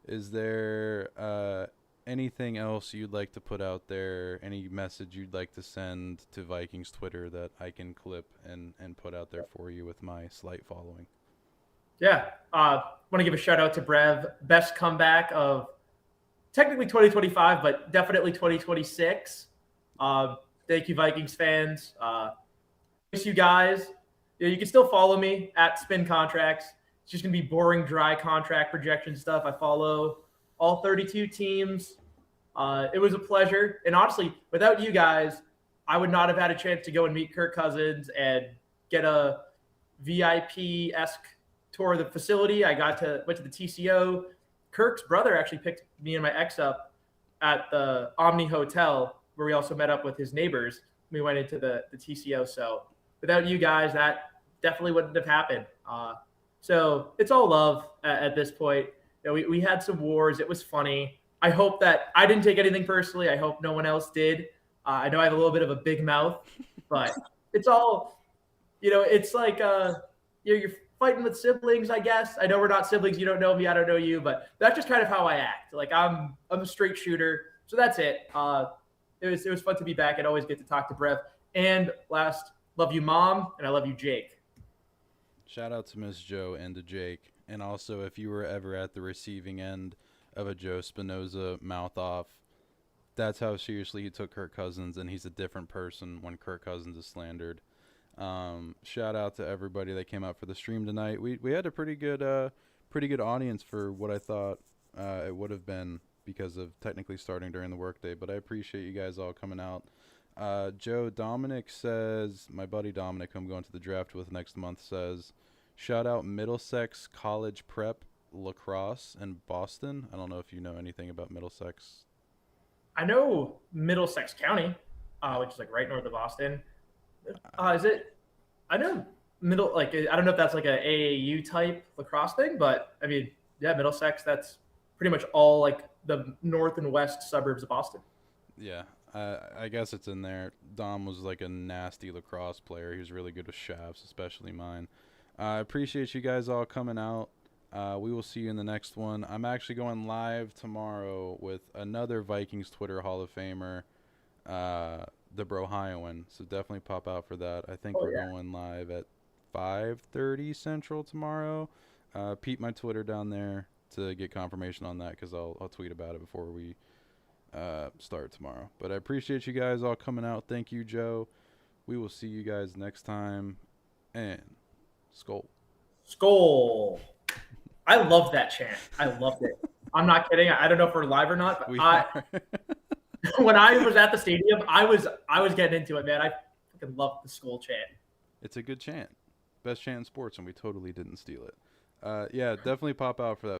is there anything else you'd like to put out there? Any message you'd like to send to Vikings Twitter that I can clip and put out there for you with my slight following? Yeah, want to give a shout out to Brev, best comeback of technically 2025, but definitely 2026. Thank you, Vikings fans. Miss you guys. You can still follow me at Spin Contracts. It's just going to be boring, dry contract projection stuff. I follow all 32 teams. It was a pleasure. And honestly, without you guys, I would not have had a chance to go and meet Kirk Cousins and get a VIP-esque tour of the facility. I went to the TCO. Kirk's brother actually picked me and my ex up at the Omni Hotel, where we also met up with his neighbors. We went into the TCO. So without you guys, that definitely wouldn't have happened. So it's all love at this point. We had some wars. It was funny. I hope that I didn't take anything personally. I hope no one else did. I know I have a little bit of a big mouth, but it's all, it's like you're fighting with siblings, I guess. I know we're not siblings. You don't know me. I don't know you, but that's just kind of how I act. Like I'm a straight shooter. So that's it. It was fun to be back and always get to talk to Brev. And last, love you, Mom, and I love you, Jake. Shout out to Miss Joe and to Jake. And also, if you were ever at the receiving end of a Joe Spinosa mouth off, that's how seriously he took Kirk Cousins, and he's a different person when Kirk Cousins is slandered. Shout out to everybody that came out for the stream tonight. We had a pretty good audience for what I thought it would have been because of technically starting during the workday. But I appreciate you guys all coming out. Joe Dominic says, my buddy Dominic, who I'm going to the draft with next month, says, shout out Middlesex College Prep Lacrosse in Boston. I don't know if you know anything about Middlesex. I know Middlesex County, which is like right north of Boston. Is it? I know I don't know if that's like a AAU type lacrosse thing, but I mean, yeah, Middlesex. That's pretty much all like the north and west suburbs of Boston. Yeah, I guess it's in there. Dom was like a nasty lacrosse player. He was really good with shafts, especially mine. I appreciate you guys all coming out. We will see you in the next one. I'm actually going live tomorrow with another Vikings Twitter Hall of Famer, the Brohioan. So definitely pop out for that. I think we're going live at 5:30 Central tomorrow. Peep my Twitter down there to get confirmation on that because I'll tweet about it before we start tomorrow. But I appreciate you guys all coming out. Thank you, Joe. We will see you guys next time. And Skol. Skol. I love that chant. I loved it. I'm not kidding. I don't know if we're live or not, but when I was at the stadium, I was getting into it, man. I fucking love the Skol chant. It's a good chant. Best chant in sports, and we totally didn't steal it. Yeah, definitely pop out for that.